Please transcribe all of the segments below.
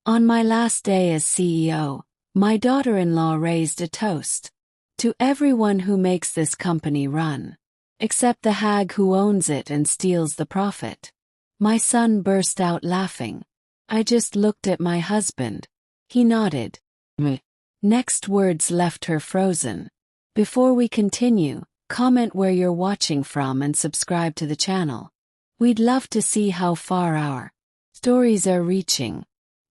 On my last day as CEO, my daughter-in-law raised a toast to everyone who makes this company run, except the hag who owns it and steals the profit. My son burst out laughing. I just looked at my husband. He nodded. Next words left her frozen. Before we continue, comment where you're watching from and subscribe to the channel. We'd love to see how far our stories are reaching.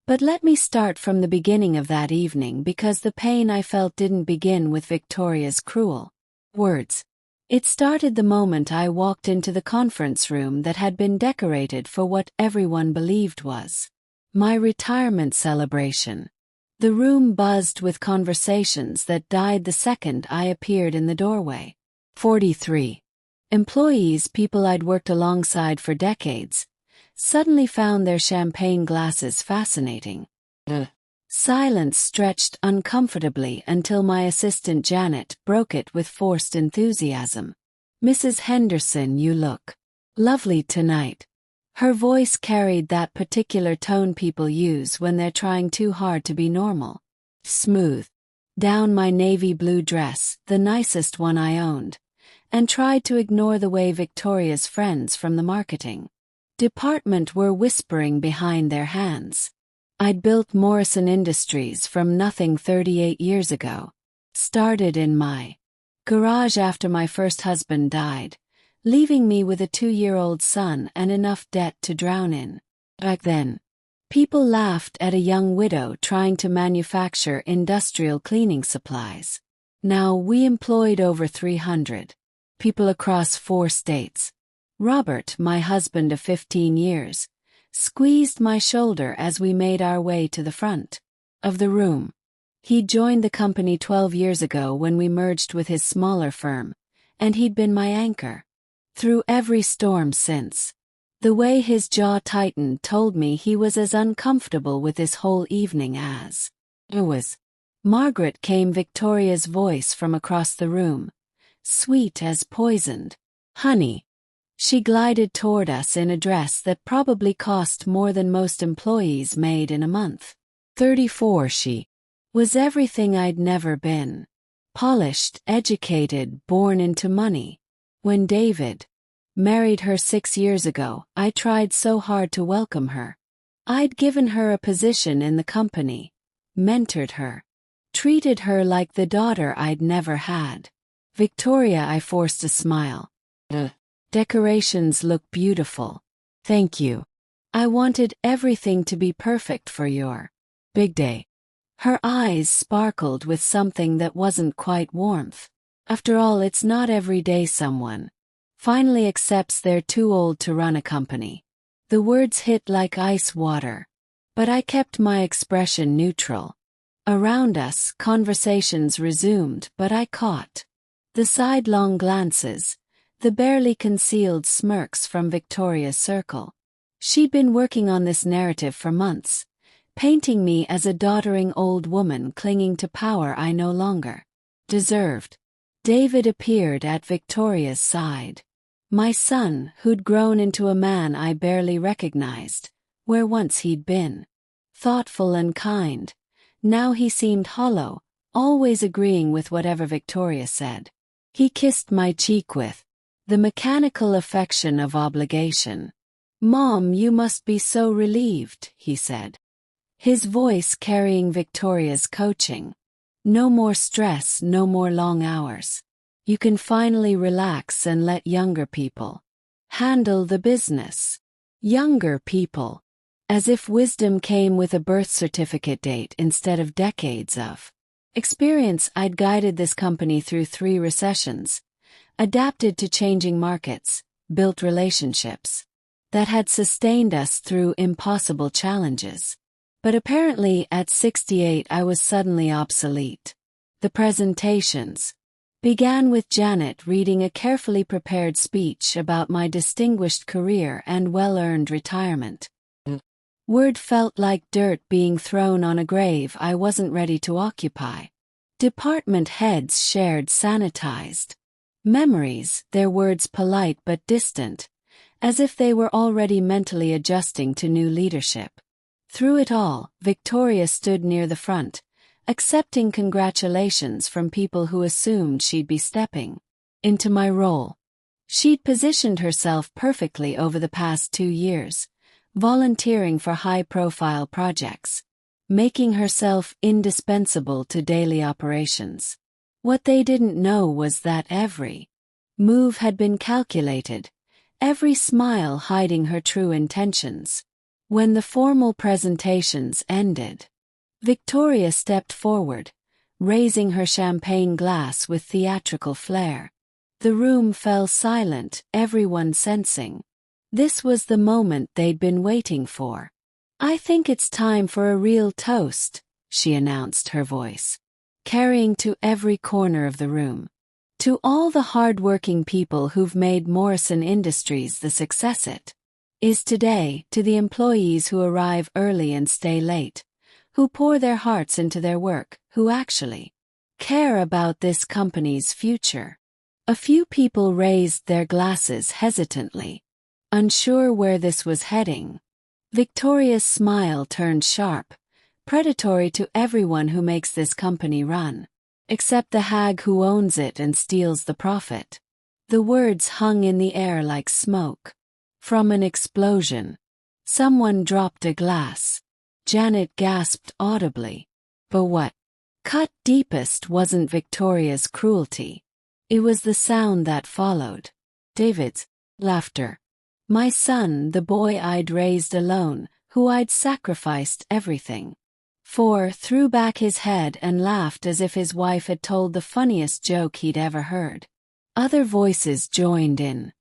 But let me start from the beginning of that evening because the pain I felt didn't begin with Victoria's cruel words. It started the moment I walked into the conference room that had been decorated for what everyone believed was my retirement celebration. The room buzzed with conversations that died the second I appeared in the doorway. 43. Employees, people I'd worked alongside for decades, suddenly found their champagne glasses fascinating. Silence stretched uncomfortably until my assistant Janet broke it with forced enthusiasm. "Mrs. Henderson, you look lovely tonight." Her voice carried that particular tone people use when they're trying too hard to be normal. Smooth down my navy blue dress, the nicest one I owned, and tried to ignore the way Victoria's friends from the marketing department were whispering behind their hands. I'd built Morrison Industries from nothing 38 years ago. Started in my garage after my first husband died, leaving me with a 2-year-old son and enough debt to drown in. Back then, people laughed at a young widow trying to manufacture industrial cleaning supplies. Now we employed over 300 people across 4 states. Robert, my husband of 15 years, squeezed my shoulder as we made our way to the front of the room. He joined the company 12 years ago when we merged with his smaller firm, and he'd been my anchor through every storm since. The way his jaw tightened told me he was as uncomfortable with this whole evening as I was. "Margaret," came Victoria's voice from across the room, sweet as poisoned honey. She glided toward us in a dress that probably cost more than most employees made in a month. 34. She was everything I'd never been. Polished, educated, born into money. When David married her 6 years ago, I tried so hard to welcome her. I'd given her a position in the company, mentored her, treated her like the daughter I'd never had. "Victoria," I forced a smile. "Decorations look beautiful." "Thank you. I wanted everything to be perfect for your big day." Her eyes sparkled with something that wasn't quite warmth. After all, it's not every day someone finally accepts they're too old to run a company. The words hit like ice water, but I kept my expression neutral. Around us, conversations resumed, but I caught the sidelong glances, the barely concealed smirks from Victoria's circle. She'd been working on this narrative for months, painting me as a doddering old woman clinging to power I no longer deserved. David appeared at Victoria's side. My son, who'd grown into a man I barely recognized, where once he'd been thoughtful and kind. Now he seemed hollow, always agreeing with whatever Victoria said. He kissed my cheek with the mechanical affection of obligation. "Mom, you must be so relieved," he said, his voice carrying Victoria's coaching. "No more stress, no more long hours. You can finally relax and let younger people handle the business." Younger people. As if wisdom came with a birth certificate date instead of decades of experience. I'd guided this company through 3 recessions, adapted to changing markets, built relationships that had sustained us through impossible challenges. But apparently at 68 I was suddenly obsolete. The presentations began with Janet reading a carefully prepared speech about my distinguished career and well-earned retirement. Word felt like dirt being thrown on a grave I wasn't ready to occupy. Department heads shared sanitized memories, their words polite but distant, as if they were already mentally adjusting to new leadership. Through it all, Victoria stood near the front, accepting congratulations from people who assumed she'd be stepping into my role. She'd positioned herself perfectly over the past 2 years, volunteering for high-profile projects, making herself indispensable to daily operations. What they didn't know was that every move had been calculated, every smile hiding her true intentions. When the formal presentations ended, Victoria stepped forward, raising her champagne glass with theatrical flair. The room fell silent, everyone sensing this was the moment they'd been waiting for. "I think it's time for a real toast," she announced, her voice carrying to every corner of the room. "To all the hard-working people who've made Morrison Industries the success it is today, to the employees who arrive early and stay late, who pour their hearts into their work, who actually care about this company's future." A few people raised their glasses hesitantly, unsure where this was heading. Victoria's smile turned sharp, predatory to everyone who makes this company run, except the hag who owns it and steals the profit. The words hung in the air like smoke from an explosion. Someone dropped a glass. Janet gasped audibly. But what cut deepest wasn't Victoria's cruelty. It was the sound that followed. David's laughter. My son, the boy I'd raised alone, who I'd sacrificed everything for, threw back his head and laughed as if his wife had told the funniest joke he'd ever heard. Other voices joined in,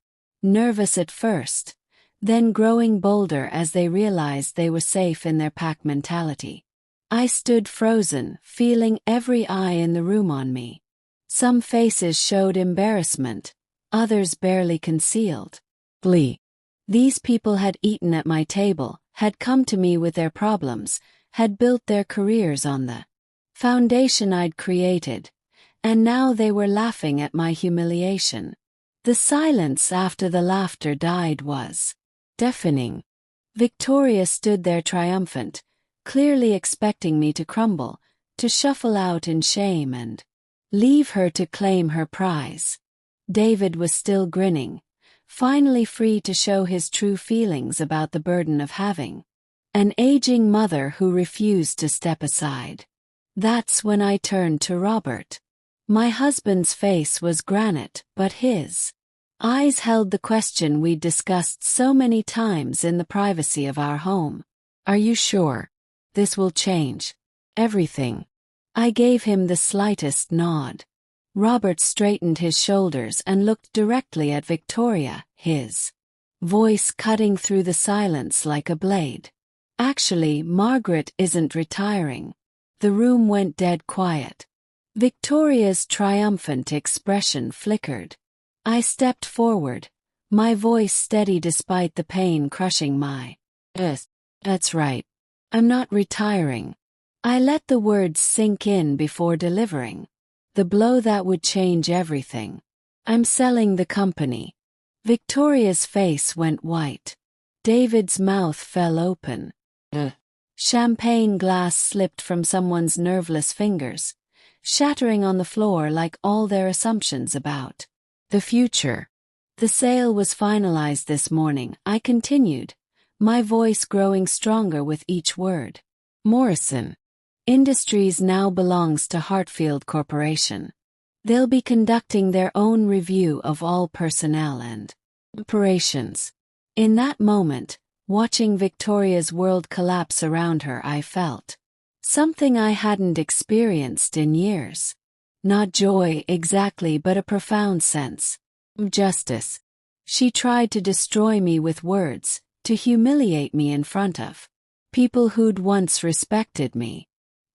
nervous at first, then growing bolder as they realized they were safe in their pack mentality. I stood frozen, feeling every eye in the room on me. Some faces showed embarrassment, others barely concealed glee. These people had eaten at my table, had come to me with their problems, had built their careers on the foundation I'd created, and now they were laughing at my humiliation. The silence after the laughter died was deafening. Victoria stood there triumphant, clearly expecting me to crumble, to shuffle out in shame and leave her to claim her prize. David was still grinning, finally free to show his true feelings about the burden of having an aging mother who refused to step aside. That's when I turned to Robert. My husband's face was granite, but his eyes held the question we'd discussed so many times in the privacy of our home. "Are you sure this will change everything?" I gave him the slightest nod. Robert straightened his shoulders and looked directly at Victoria, his voice cutting through the silence like a blade. "Actually, Margaret isn't retiring." The room went dead quiet. Victoria's triumphant expression flickered. I stepped forward, my voice steady despite the pain crushing my chest. "That's right. I'm not retiring." I let the words sink in before delivering the blow that would change everything. "I'm selling the company." Victoria's face went white. David's mouth fell open. Champagne glass slipped from someone's nerveless fingers, shattering on the floor like all their assumptions about the future. "The sale was finalized this morning," I continued, my voice growing stronger with each word. "Morrison Industries now belongs to Hartfield Corporation. They'll be conducting their own review of all personnel and operations." In that moment, watching Victoria's world collapse around her, I felt something I hadn't experienced in years. Not joy exactly, but a profound sense of justice. She tried to destroy me with words, to humiliate me in front of people who'd once respected me.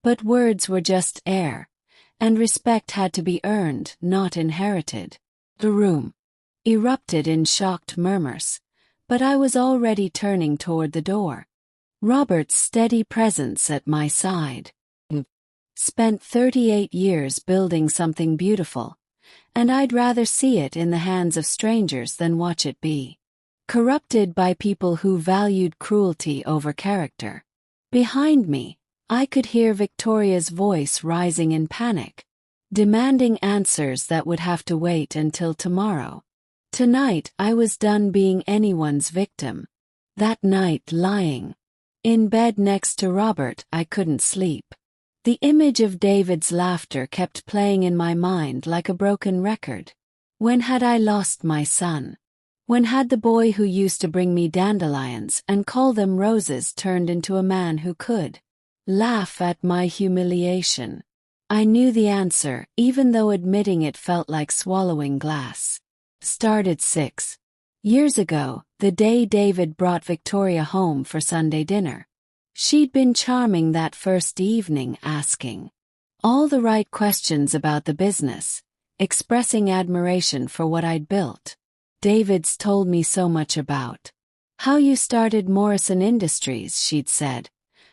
But words were just air, and respect had to be earned, not inherited. The room erupted in shocked murmurs, but I was already turning toward the door. Robert's steady presence at my side. Spent 38 years building something beautiful, and I'd rather see it in the hands of strangers than watch it be corrupted by people who valued cruelty over character. Behind me, I could hear Victoria's voice rising in panic, demanding answers that would have to wait until tomorrow. Tonight I was done being anyone's victim. That night, lying in bed next to Robert, I couldn't sleep. The image of David's laughter kept playing in my mind like a broken record. When had I lost my son? When had the boy who used to bring me dandelions and call them roses turned into a man who could laugh at my humiliation? I knew the answer, even though admitting it felt like swallowing glass. Started 6 years ago, the day David brought Victoria home for Sunday dinner. She'd been charming that first evening, asking all the right questions about the business, expressing admiration for what I'd built. David's told me so much about how you started Morrison Industries, she'd said,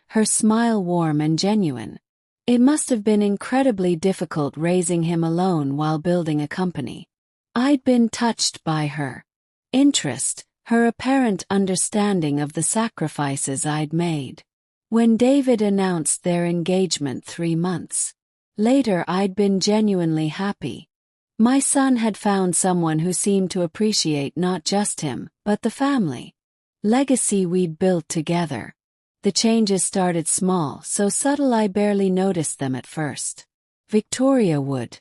her smile warm and genuine. It must have been incredibly difficult raising him alone while building a company. I'd been touched by her interest, her apparent understanding of the sacrifices I'd made. When David announced their engagement 3 months later, I'd been genuinely happy. My son had found someone who seemed to appreciate not just him, but the family legacy we'd built together. The changes started small, so subtle I barely noticed them at first. Victoria would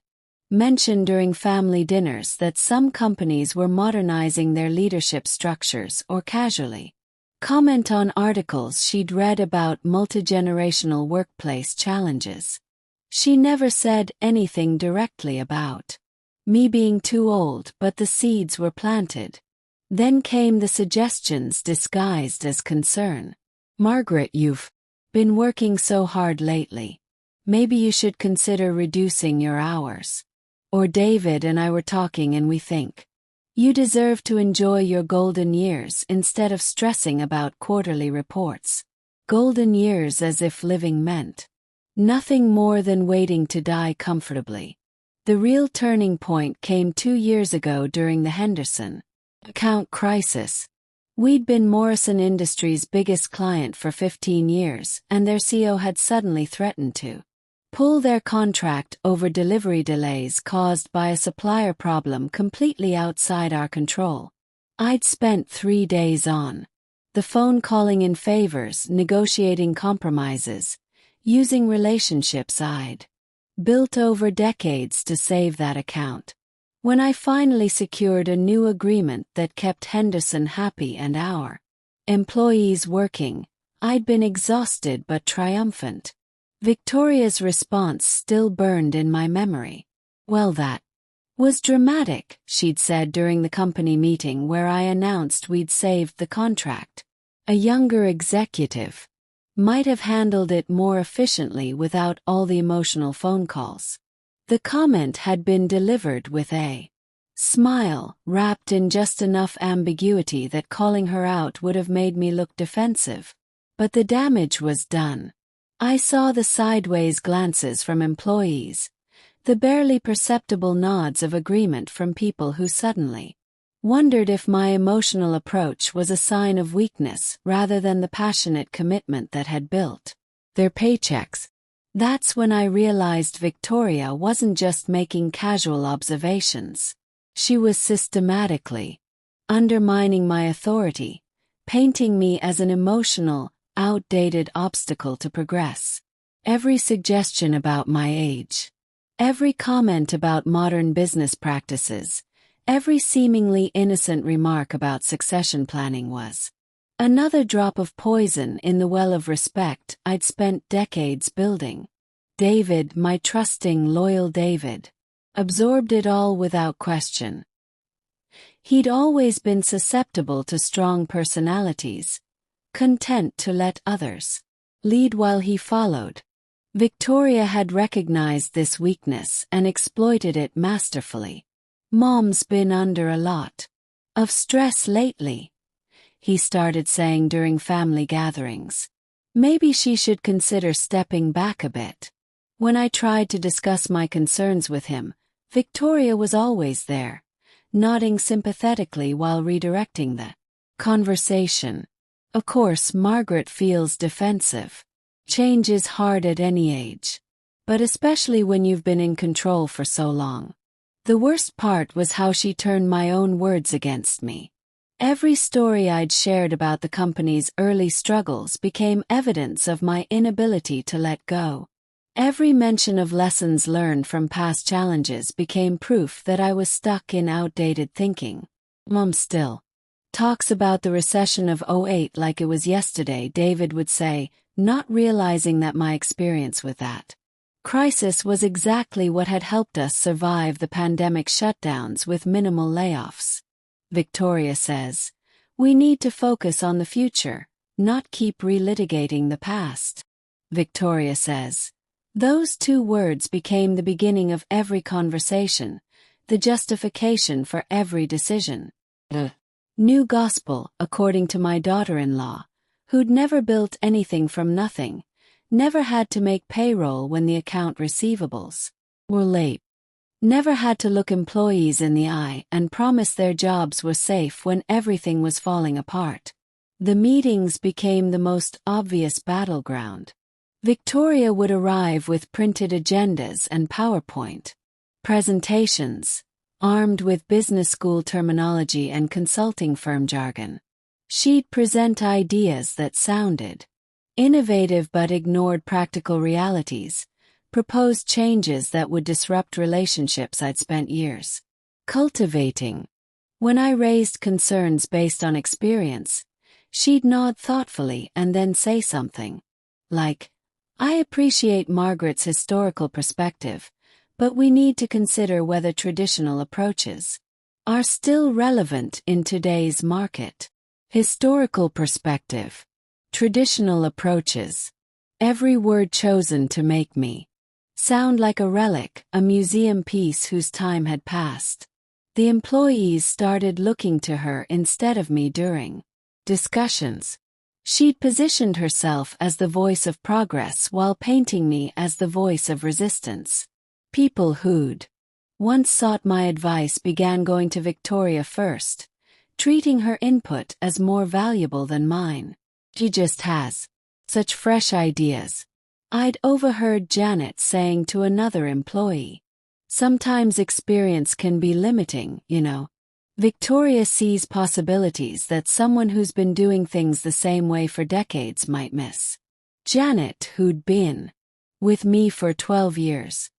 mention during family dinners that some companies were modernizing their leadership structures, or casually comment on articles she'd read about multigenerational workplace challenges. She never said anything directly about me being too old, but the seeds were planted. Then came the suggestions disguised as concern. Margaret, you've been working so hard lately. Maybe you should consider reducing your hours. Or David and I were talking and we think you deserve to enjoy your golden years instead of stressing about quarterly reports. Golden years, as if living meant nothing more than waiting to die comfortably. The real turning point came 2 years ago during the Henderson account crisis. We'd been Morrison Industries' biggest client for 15 years, and their CEO had suddenly threatened to pull their contract over delivery delays caused by a supplier problem completely outside our control. I'd spent 3 days on the phone calling in favors, negotiating compromises, using relationships I'd built over decades to save that account. When I finally secured a new agreement that kept Henderson happy and our employees working, I'd been exhausted but triumphant. Victoria's response still burned in my memory. Well, that was dramatic, she'd said during the company meeting where I announced we'd saved the contract. A younger executive might have handled it more efficiently without all the emotional phone calls. The comment had been delivered with a smile, wrapped in just enough ambiguity that calling her out would have made me look defensive. But the damage was done. I saw the sideways glances from employees, the barely perceptible nods of agreement from people who suddenly wondered if my emotional approach was a sign of weakness rather than the passionate commitment that had built their paychecks. That's when I realized Victoria wasn't just making casual observations. She was systematically undermining my authority, painting me as an emotional, outdated obstacle to progress. Every suggestion about my age, every comment about modern business practices, every seemingly innocent remark about succession planning was another drop of poison in the well of respect I'd spent decades building. David, my trusting, loyal David, absorbed it all without question. He'd always been susceptible to strong personalities, content to let others lead while he followed. Victoria had recognized this weakness and exploited it masterfully. Mom's been under a lot of stress lately, he started saying during family gatherings. Maybe she should consider stepping back a bit. When I tried to discuss my concerns with him, Victoria was always there, nodding sympathetically while redirecting the conversation. Of course, Margaret feels defensive. Change is hard at any age. But especially when you've been in control for so long. The worst part was how she turned my own words against me. Every story I'd shared about the company's early struggles became evidence of my inability to let go. Every mention of lessons learned from past challenges became proof that I was stuck in outdated thinking. Mom still talks about the recession of '08 like it was yesterday, David would say, not realizing that my experience with that crisis was exactly what had helped us survive the pandemic shutdowns with minimal layoffs. Victoria says, we need to focus on the future, not keep relitigating the past. Victoria says, those two words became the beginning of every conversation, the justification for every decision. The new gospel, according to my daughter-in-law, who'd never built anything from nothing, never had to make payroll when the account receivables were late, never had to look employees in the eye and promise their jobs were safe when everything was falling apart. The meetings became the most obvious battleground. Victoria would arrive with printed agendas and PowerPoint presentations, armed with business school terminology and consulting firm jargon. She'd present ideas that sounded innovative but ignored practical realities, proposed changes that would disrupt relationships I'd spent years cultivating. When I raised concerns based on experience, she'd nod thoughtfully and then say something like, I appreciate Margaret's historical perspective, but we need to consider whether traditional approaches are still relevant in today's market. Historical perspective. Traditional approaches. Every word chosen to make me sound like a relic, a museum piece whose time had passed. The employees started looking to her instead of me during discussions. She'd positioned herself as the voice of progress while painting me as the voice of resistance. People who'd once sought my advice began going to Victoria first, treating her input as more valuable than mine. She just has such fresh ideas. I'd overheard Janet saying to another employee, sometimes experience can be limiting, you know. Victoria sees possibilities that someone who's been doing things the same way for decades might miss. Janet, who'd been with me for 12 years.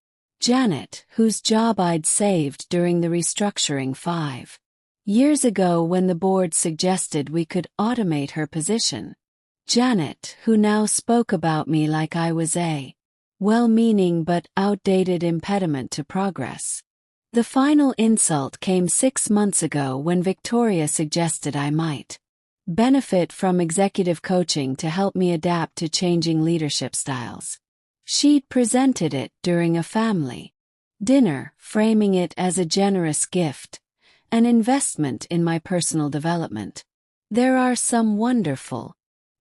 Janet, whose job I'd saved during the restructuring 5 years ago when the board suggested we could automate her position. Janet, who now spoke about me like I was a well-meaning but outdated impediment to progress. The final insult came 6 months ago when Victoria suggested I might benefit from executive coaching to help me adapt to changing leadership styles. She'd presented it during a family dinner, framing it as a generous gift, an investment in my personal development. There are some wonderful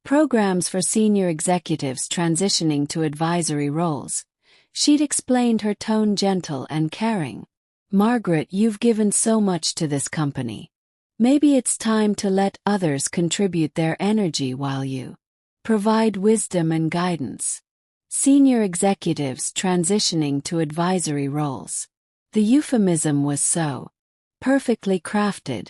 programs for senior executives transitioning to advisory roles. She'd explained, her tone gentle and caring. Margaret, you've given so much to this company. Maybe it's time to let others contribute their energy while you provide wisdom and guidance. Senior executives transitioning to advisory roles. The euphemism was so perfectly crafted,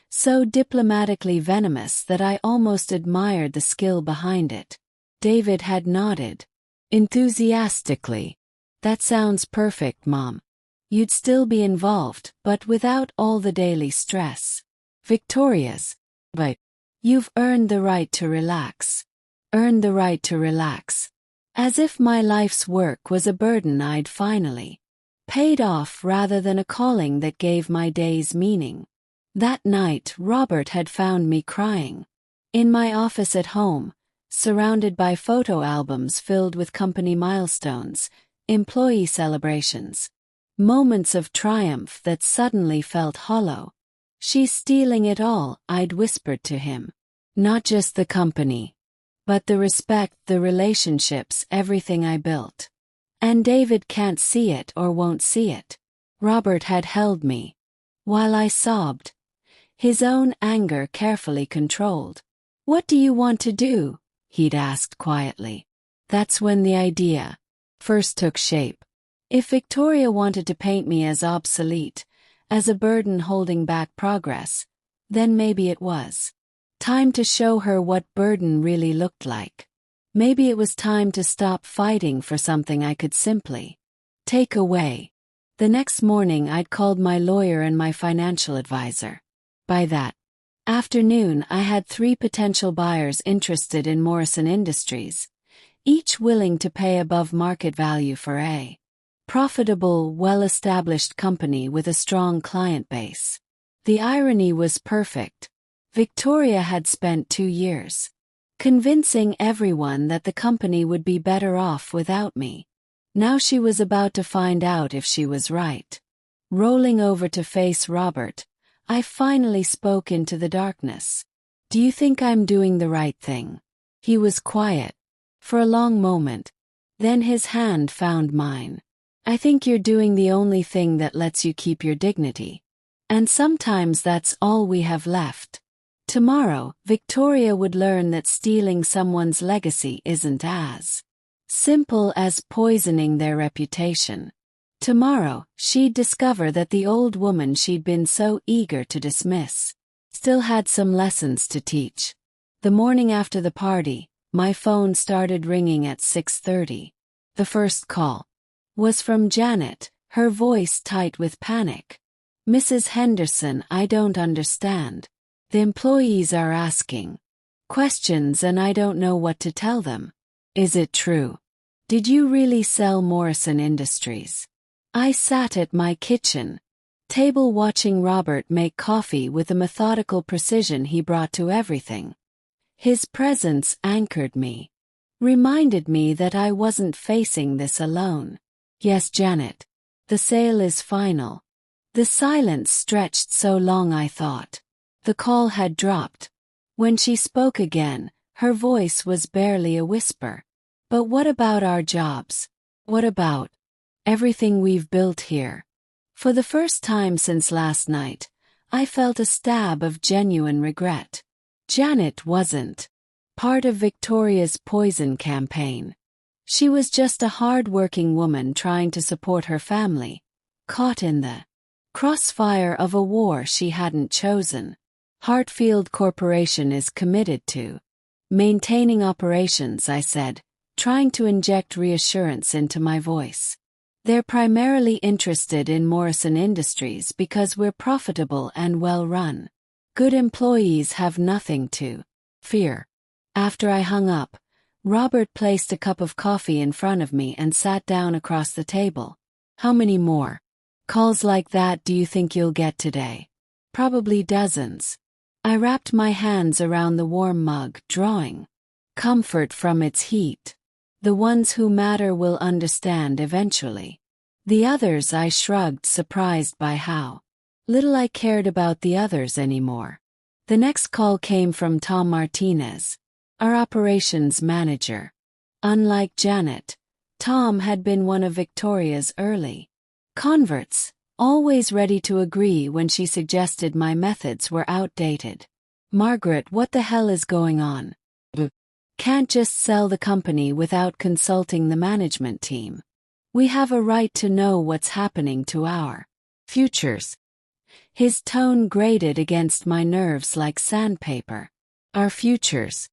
so diplomatically venomous that I almost admired the skill behind it. David had nodded enthusiastically. That sounds perfect, Mom. You'd still be involved, but without all the daily stress. Victoria's. But you've earned the right to relax. Earned the right to relax. As if my life's work was a burden I'd finally paid off rather than a calling that gave my days meaning. That night, Robert had found me crying in my office at home, surrounded by photo albums filled with company milestones, employee celebrations, moments of triumph that suddenly felt hollow. She's stealing it all, I'd whispered to him. Not just the company, but the respect, the relationships, everything I built. And David can't see it or won't see it. Robert had held me while I sobbed, his own anger carefully controlled. What do you want to do? He'd asked quietly. That's when the idea first took shape. If Victoria wanted to paint me as obsolete, as a burden holding back progress, then maybe it was time to show her what burden really looked like. Maybe it was time to stop fighting for something I could simply take away. The next morning I'd called my lawyer and my financial advisor. By that afternoon I had 3 potential buyers interested in Morrison Industries, each willing to pay above market value for a profitable, well-established company with a strong client base. The irony was perfect. Victoria had spent 2 years convincing everyone that the company would be better off without me. Now she was about to find out if she was right. Rolling over to face Robert, I finally spoke into the darkness. "Do you think I'm doing the right thing?" He was quiet for a long moment. Then his hand found mine. "I think you're doing the only thing that lets you keep your dignity. And sometimes that's all we have left." Tomorrow, Victoria would learn that stealing someone's legacy isn't as simple as poisoning their reputation. Tomorrow, she'd discover that the old woman she'd been so eager to dismiss still had some lessons to teach. The morning after the party, my phone started ringing at 6:30. The first call was from Janet, her voice tight with panic. "Mrs. Henderson, I don't understand. The employees are asking questions and I don't know what to tell them. Is it true? Did you really sell Morrison Industries?" I sat at my kitchen table watching Robert make coffee with the methodical precision he brought to everything. His presence anchored me, reminded me that I wasn't facing this alone. "Yes, Janet. The sale is final." The silence stretched so long I thought the call had dropped. When she spoke again, her voice was barely a whisper. "But what about our jobs? What about everything we've built here?" For the first time since last night, I felt a stab of genuine regret. Janet wasn't part of Victoria's poison campaign. She was just a hard-working woman trying to support her family, caught in the crossfire of a war she hadn't chosen. Hartfield Corporation is committed to maintaining operations, I said, trying to inject reassurance into my voice. "They're primarily interested in Morrison Industries because we're profitable and well-run. Good employees have nothing to fear." After I hung up, Robert placed a cup of coffee in front of me and sat down across the table. "How many more calls like that do you think you'll get today?" "Probably dozens." I wrapped my hands around the warm mug, drawing comfort from its heat. "The ones who matter will understand eventually. The others," I shrugged, surprised by how little I cared about the others anymore. The next call came from Tom Martinez, our operations manager. Unlike Janet, Tom had been one of Victoria's early converts, always ready to agree when she suggested my methods were outdated. "Margaret, what the hell is going on? Can't just sell the company without consulting the management team. We have a right to know what's happening to our futures." His tone grated against my nerves like sandpaper. Our futures.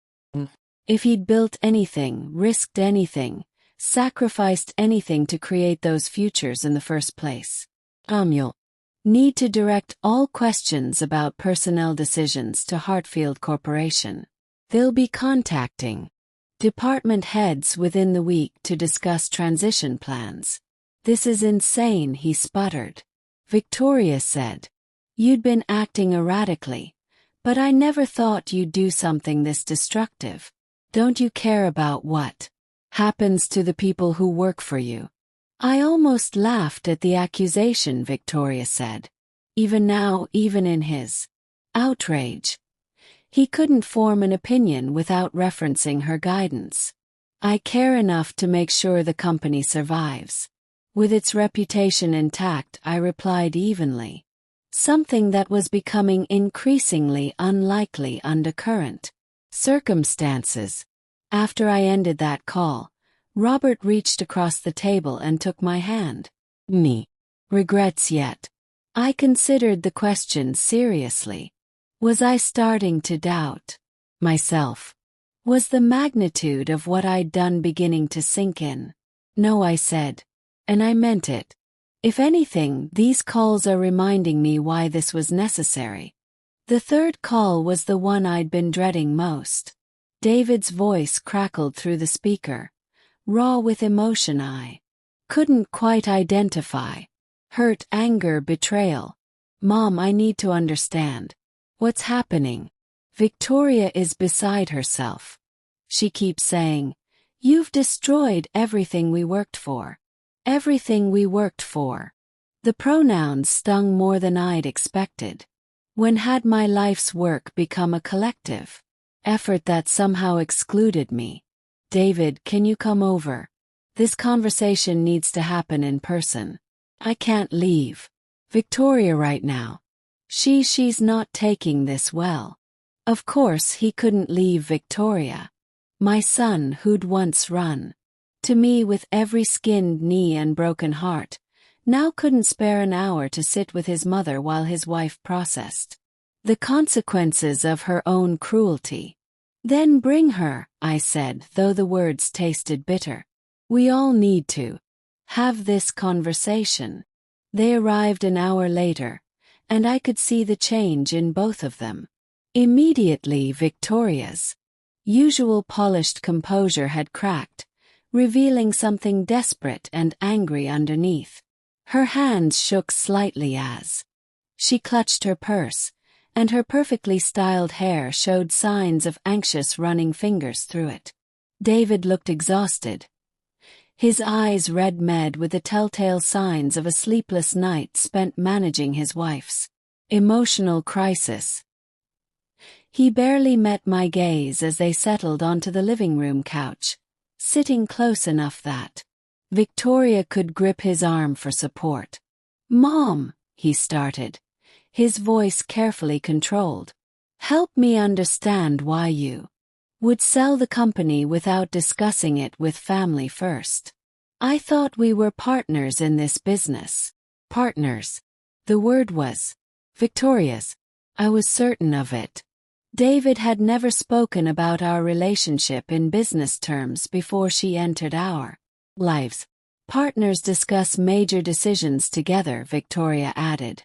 If he'd built anything, risked anything, sacrificed anything to create those futures in the first place, you'll need to direct all questions about personnel decisions to Hartfield Corporation. They'll be contacting department heads within the week to discuss transition plans. "This is insane," he sputtered. Victoria said, "You'd been acting erratically, but I never thought you'd do something this destructive. Don't you care about what happens to the people who work for you?" I almost laughed at the accusation, Victoria said. Even now, even in his outrage, he couldn't form an opinion without referencing her guidance. "I care enough to make sure the company survives. With its reputation intact," I replied evenly. Something that was becoming increasingly unlikely under current circumstances. After I ended that call, Robert reached across the table and took my hand. Ni regrets yet? I considered the question seriously. Was I starting to doubt myself? Was the magnitude of what I'd done beginning to sink in? No, I said. And I meant it. If anything, these calls are reminding me why this was necessary. The third call was the one I'd been dreading most. David's voice crackled through the speaker, raw with emotion I couldn't quite identify. Hurt, anger, betrayal. Mom, I need to understand. What's happening? Victoria is beside herself. She keeps saying, "You've destroyed everything we worked for." Everything we worked for. The pronouns stung more than I'd expected. When had my life's work become a collective effort that somehow excluded me? David, can you come over? This conversation needs to happen in person. I can't leave Victoria right now. She's not taking this well. Of course he couldn't leave Victoria. My son who'd once run to me with every skinned knee and broken heart, now couldn't spare an hour to sit with his mother while his wife processed the consequences of her own cruelty. Then bring her, I said, though the words tasted bitter. We all need to have this conversation. They arrived an hour later, and I could see the change in both of them. Immediately Victoria's usual polished composure had cracked, revealing something desperate and angry underneath. Her hands shook slightly as she clutched her purse, and her perfectly styled hair showed signs of anxious running fingers through it. David looked exhausted, his eyes red-med with the telltale signs of a sleepless night spent managing his wife's emotional crisis. He barely met my gaze as they settled onto the living room couch, sitting close enough that Victoria could grip his arm for support. "Mom," he started, his voice carefully controlled. "Help me understand why you would sell the company without discussing it with family first. I thought we were partners in this business." Partners. The word was Victoria's. I was certain of it. David had never spoken about our relationship in business terms before she entered our lives. Partners discuss major decisions together, Victoria added,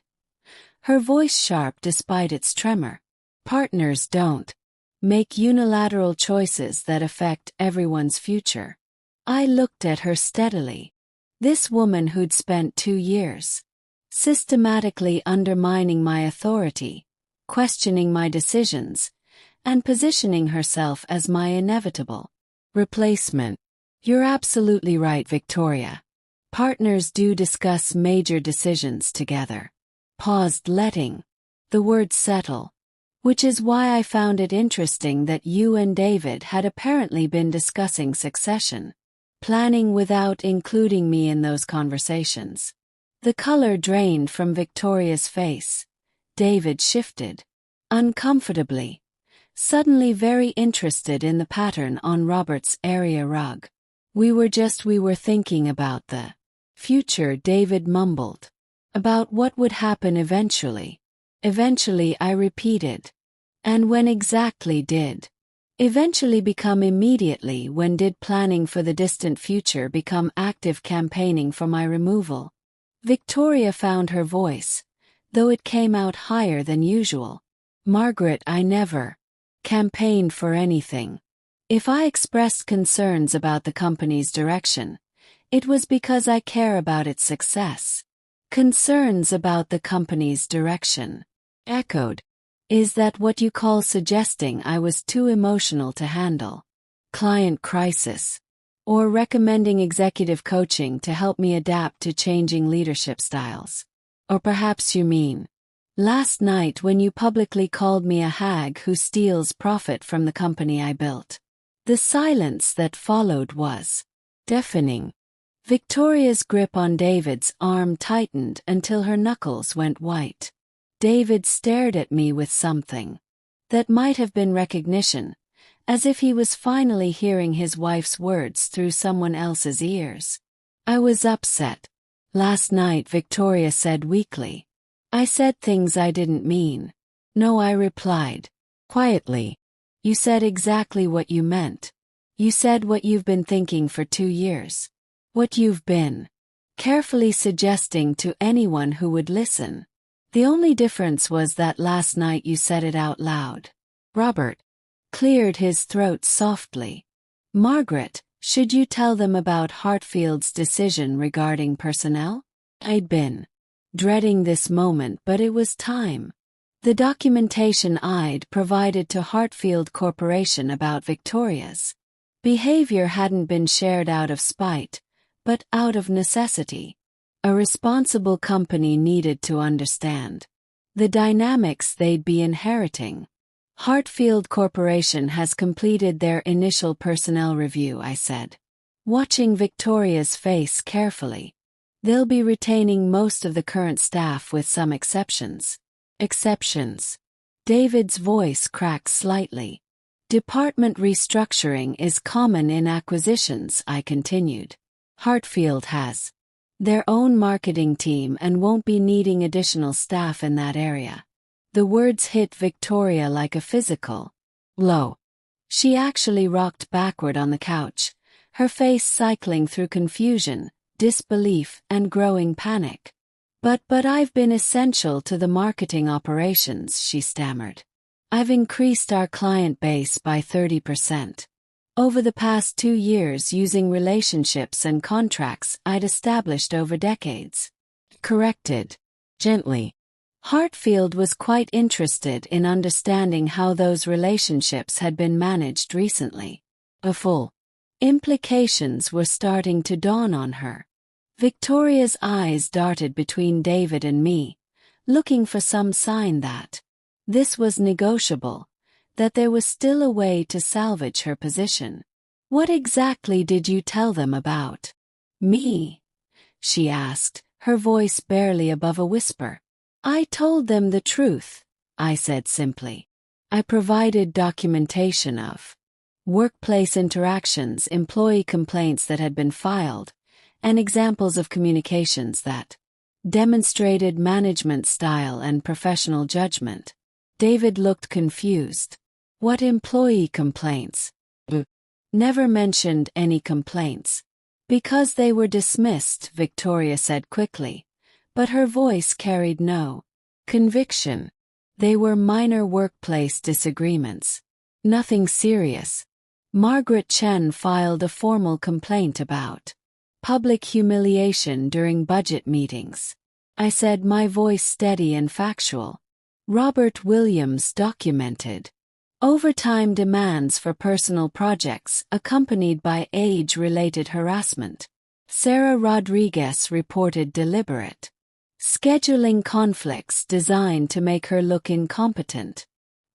her voice sharp despite its tremor. Partners don't make unilateral choices that affect everyone's future. I looked at her steadily. This woman who'd spent 2 years systematically undermining my authority, questioning my decisions, and positioning herself as my inevitable replacement. You're absolutely right, Victoria. Partners do discuss major decisions together. Paused, letting the words settle. Which is why I found it interesting that you and David had apparently been discussing succession planning without including me in those conversations. The color drained from Victoria's face. David shifted uncomfortably, suddenly very interested in the pattern on Robert's area rug. We were thinking about the future, David mumbled. About what would happen eventually. Eventually, I repeated. And when exactly did? Eventually become immediately. When did planning for the distant future become active campaigning for my removal? Victoria found her voice, though it came out higher than usual. Margaret, I never campaigned for anything. If I expressed concerns about the company's direction, it was because I care about its success. Concerns about the company's direction. Echoed. Is that what you call suggesting I was too emotional to handle client crisis? Or recommending executive coaching to help me adapt to changing leadership styles? Or perhaps you mean last night when you publicly called me a hag who steals profit from the company I built? The silence that followed was deafening. Victoria's grip on David's arm tightened until her knuckles went white. David stared at me with something that might have been recognition, as if he was finally hearing his wife's words through someone else's ears. I was upset. Last night, Victoria said weakly. I said things I didn't mean. No, I replied. Quietly. You said exactly what you meant. You said what you've been thinking for 2 years. What you've been carefully suggesting to anyone who would listen. The only difference was that last night you said it out loud. Robert cleared his throat softly. Margaret, should you tell them about Hartfield's decision regarding personnel? I'd been dreading this moment, but it was time. The documentation I'd provided to Hartfield Corporation about Victoria's behavior hadn't been shared out of spite, but out of necessity. A responsible company needed to understand the dynamics they'd be inheriting. Hartfield Corporation has completed their initial personnel review, I said, watching Victoria's face carefully. They'll be retaining most of the current staff with some exceptions. Exceptions. David's voice cracked slightly. Department restructuring is common in acquisitions, I continued. Hartfield has their own marketing team and won't be needing additional staff in that area. The words hit Victoria like a physical blow. She actually rocked backward on the couch, her face cycling through confusion, disbelief, and growing panic. But I've been essential to the marketing operations, she stammered. I've increased our client base by 30%. Over the past 2 years using relationships and contracts I'd established over decades. Corrected. Gently. Hartfield was quite interested in understanding how those relationships had been managed recently. The full implications were starting to dawn on her. Victoria's eyes darted between David and me, looking for some sign that this was negotiable, that there was still a way to salvage her position. What exactly did you tell them about me? She asked, her voice barely above a whisper. I told them the truth, I said simply. I provided documentation of workplace interactions, employee complaints that had been filed, and examples of communications that demonstrated management style and professional judgment. David looked confused. What employee complaints? Never mentioned any complaints. Because they were dismissed, Victoria said quickly, but her voice carried no conviction. They were minor workplace disagreements. Nothing serious. Margaret Chen filed a formal complaint about public humiliation during budget meetings. I said, my voice steady and factual. Robert Williams documented overtime demands for personal projects accompanied by age-related harassment. Sarah Rodriguez reported deliberate scheduling conflicts designed to make her look incompetent.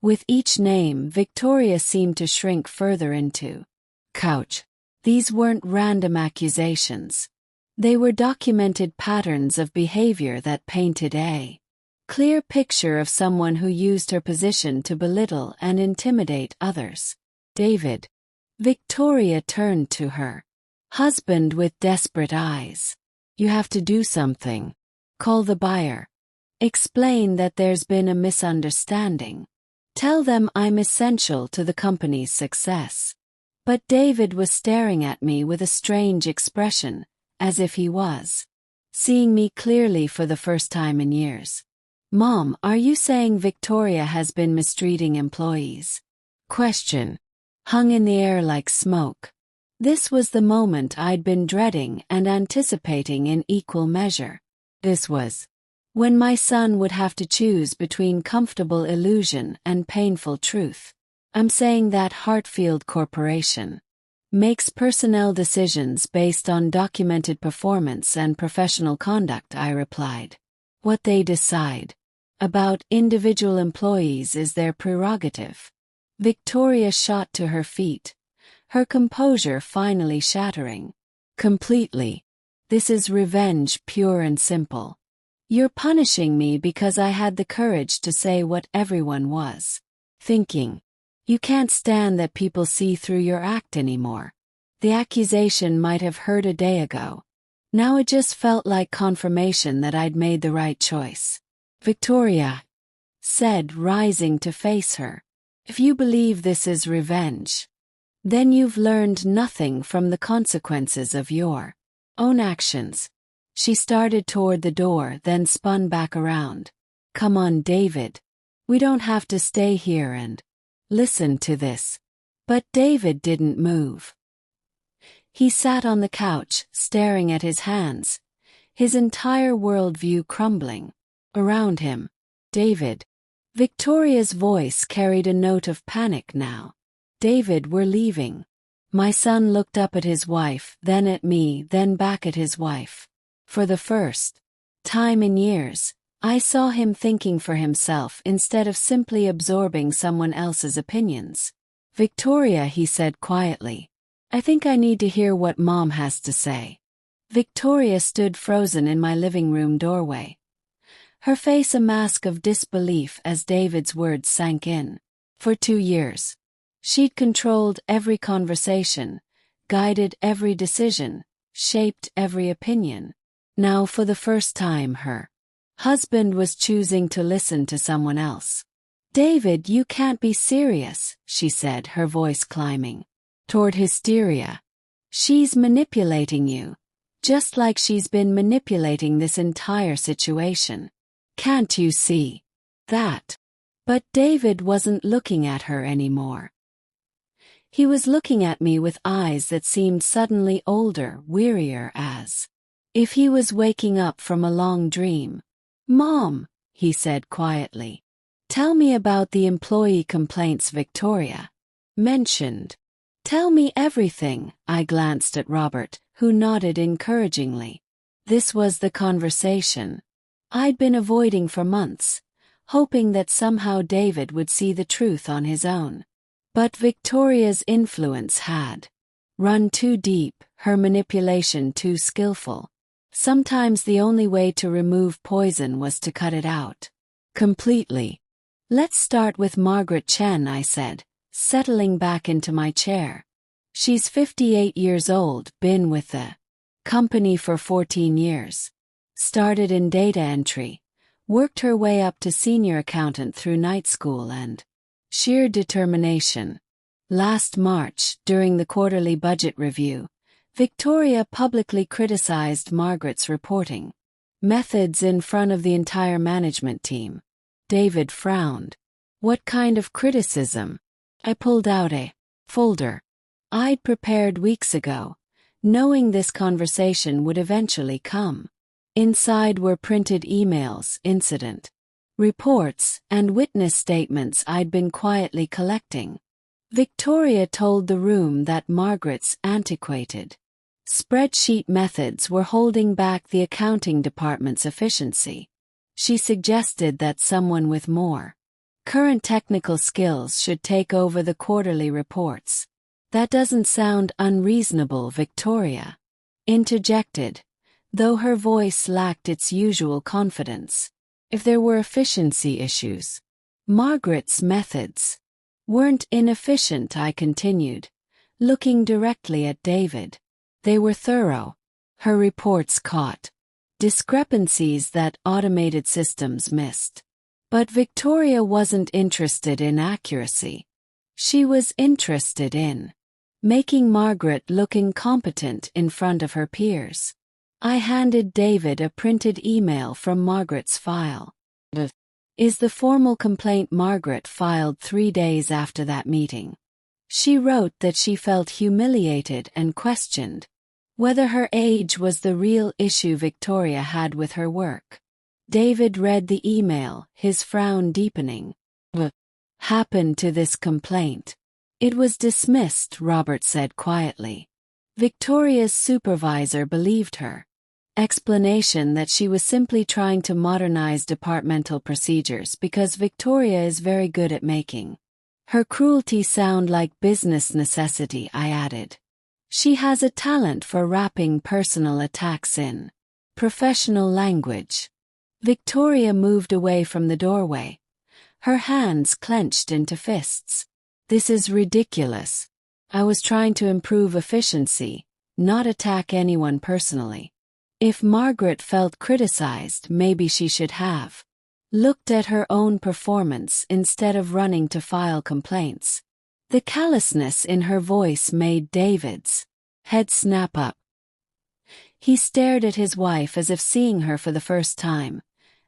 With each name, Victoria seemed to shrink further into couch. These weren't random accusations. They were documented patterns of behavior that painted a clear picture of someone who used her position to belittle and intimidate others. David. Victoria turned to her husband with desperate eyes. You have to do something. Call the buyer. Explain that there's been a misunderstanding. Tell them I'm essential to the company's success. But David was staring at me with a strange expression, as if he was seeing me clearly for the first time in years. Mom, are you saying Victoria has been mistreating employees? Question hung in the air like smoke. This was the moment I'd been dreading and anticipating in equal measure. This was when my son would have to choose between comfortable illusion and painful truth. I'm saying that Hartfield Corporation makes personnel decisions based on documented performance and professional conduct, I replied. What they decide about individual employees is their prerogative. Victoria shot to her feet, her composure finally shattering. Completely. This is revenge, pure and simple. You're punishing me because I had the courage to say what everyone was thinking. You can't stand that people see through your act anymore. The accusation might have hurt a day ago. Now it just felt like confirmation that I'd made the right choice. Victoria said, rising to face her. If you believe this is revenge, then you've learned nothing from the consequences of your own actions. She started toward the door, then spun back around. Come on, David. We don't have to stay here and listen to this. But David didn't move. He sat on the couch, staring at his hands, his entire worldview crumbling around him. David. Victoria's voice carried a note of panic now. David, we're leaving. My son looked up at his wife, then at me, then back at his wife. For the first time in years, I saw him thinking for himself instead of simply absorbing someone else's opinions. Victoria, he said quietly. I think I need to hear what Mom has to say. Victoria stood frozen in my living room doorway, her face a mask of disbelief as David's words sank in. For 2 years, she'd controlled every conversation, guided every decision, shaped every opinion. Now for the first time her husband was choosing to listen to someone else. David, you can't be serious, she said, her voice climbing toward hysteria. She's manipulating you, just like she's been manipulating this entire situation. Can't you see that? But David wasn't looking at her anymore. He was looking at me with eyes that seemed suddenly older, wearier, as if he was waking up from a long dream. Mom, he said quietly. Tell me about the employee complaints Victoria mentioned. Tell me everything. I glanced at Robert, who nodded encouragingly. This was the conversation I'd been avoiding for months, hoping that somehow David would see the truth on his own. But Victoria's influence had run too deep, her manipulation too skillful. Sometimes the only way to remove poison was to cut it out completely. Let's start with Margaret Chen, I said, settling back into my chair. She's 58 years old, been with the company for 14 years. Started in data entry, worked her way up to senior accountant through night school and sheer determination. Last March, during the quarterly budget review, Victoria publicly criticized Margaret's reporting methods in front of the entire management team. David frowned. What kind of criticism? I pulled out a folder I'd prepared weeks ago, knowing this conversation would eventually come. Inside were printed emails, incident reports, and witness statements I'd been quietly collecting. Victoria told the room that Margaret's antiquated spreadsheet methods were holding back the accounting department's efficiency. She suggested that someone with more current technical skills should take over the quarterly reports. That doesn't sound unreasonable, Victoria interjected, though her voice lacked its usual confidence. If there were efficiency issues, Margaret's methods weren't inefficient, I continued, looking directly at David. They were thorough. Her reports caught discrepancies that automated systems missed. But Victoria wasn't interested in accuracy. She was interested in making Margaret look incompetent in front of her peers. I handed David a printed email from Margaret's file. Is the formal complaint Margaret filed 3 days after that meeting. She wrote that she felt humiliated and questioned whether her age was the real issue Victoria had with her work. David read the email, his frown deepening. What happened to this complaint? It was dismissed, Robert said quietly. Victoria's supervisor believed her explanation that she was simply trying to modernize departmental procedures because Victoria is very good at making her cruelty sound like business necessity, I added. She has a talent for wrapping personal attacks in professional language. Victoria moved away from the doorway, her hands clenched into fists. This is ridiculous. I was trying to improve efficiency, not attack anyone personally. If Margaret felt criticized, maybe she should have looked at her own performance instead of running to file complaints. The callousness in her voice made David's head snap up. He stared at his wife as if seeing her for the first time,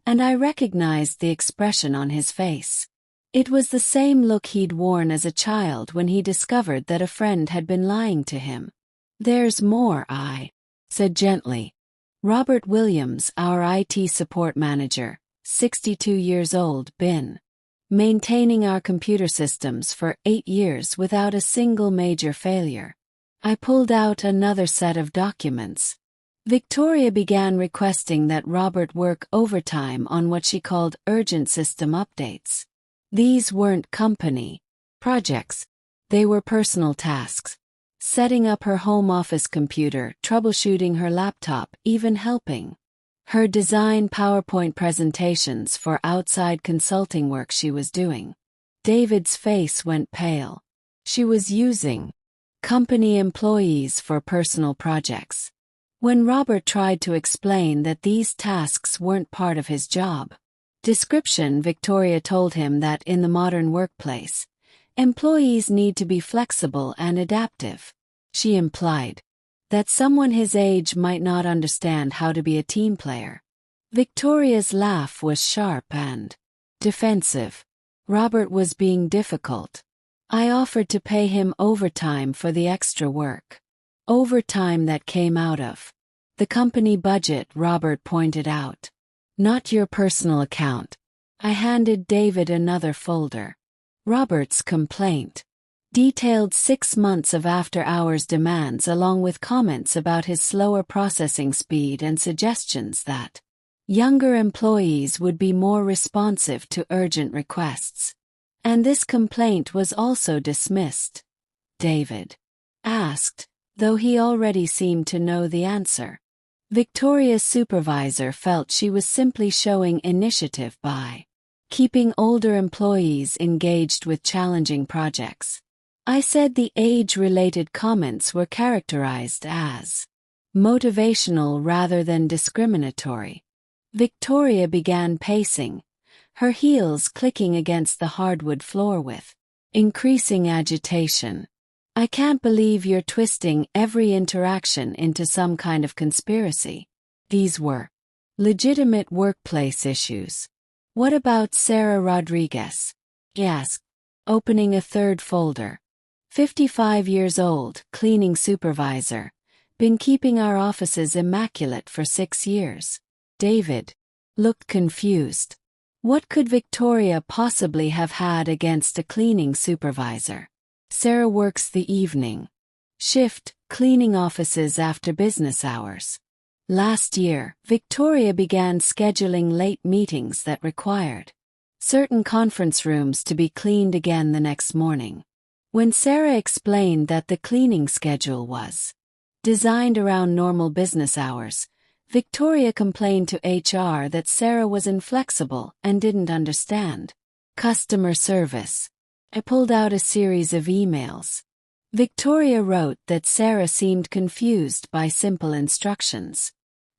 and I recognized the expression on his face. It was the same look he'd worn as a child when he discovered that a friend had been lying to him. "There's more," I said gently. Robert Williams, our IT support manager, 62 years old, been maintaining our computer systems for 8 years without a single major failure. I pulled out another set of documents. Victoria began requesting that Robert work overtime on what she called urgent system updates. These weren't company projects. They were personal tasks. Setting up her home office computer, troubleshooting her laptop, even helping her design PowerPoint presentations for outside consulting work she was doing. David's face went pale. She was using company employees for personal projects. When Robert tried to explain that these tasks weren't part of his job description, Victoria told him that in the modern workplace, employees need to be flexible and adaptive. She implied that someone his age might not understand how to be a team player. Victoria's laugh was sharp and defensive. Robert was being difficult. I offered to pay him overtime for the extra work. Overtime that came out of the company budget, Robert pointed out. Not your personal account. I handed David another folder. Robert's complaint detailed 6 months of after-hours demands along with comments about his slower processing speed and suggestions that younger employees would be more responsive to urgent requests. And this complaint was also dismissed. David asked, though he already seemed to know the answer. Victoria's supervisor felt she was simply showing initiative by keeping older employees engaged with challenging projects. I said the age-related comments were characterized as motivational rather than discriminatory. Victoria began pacing, her heels clicking against the hardwood floor with increasing agitation. I can't believe you're twisting every interaction into some kind of conspiracy. These were legitimate workplace issues. What about Sarah Rodriguez? He asked, opening a third folder. 55 years old, cleaning supervisor. Been keeping our offices immaculate for 6 years. David looked confused. What could Victoria possibly have had against a cleaning supervisor? Sarah works the evening shift, cleaning offices after business hours. Last year, Victoria began scheduling late meetings that required certain conference rooms to be cleaned again the next morning. When Sarah explained that the cleaning schedule was designed around normal business hours, Victoria complained to HR that Sarah was inflexible and didn't understand customer service. I pulled out a series of emails. Victoria wrote that Sarah seemed confused by simple instructions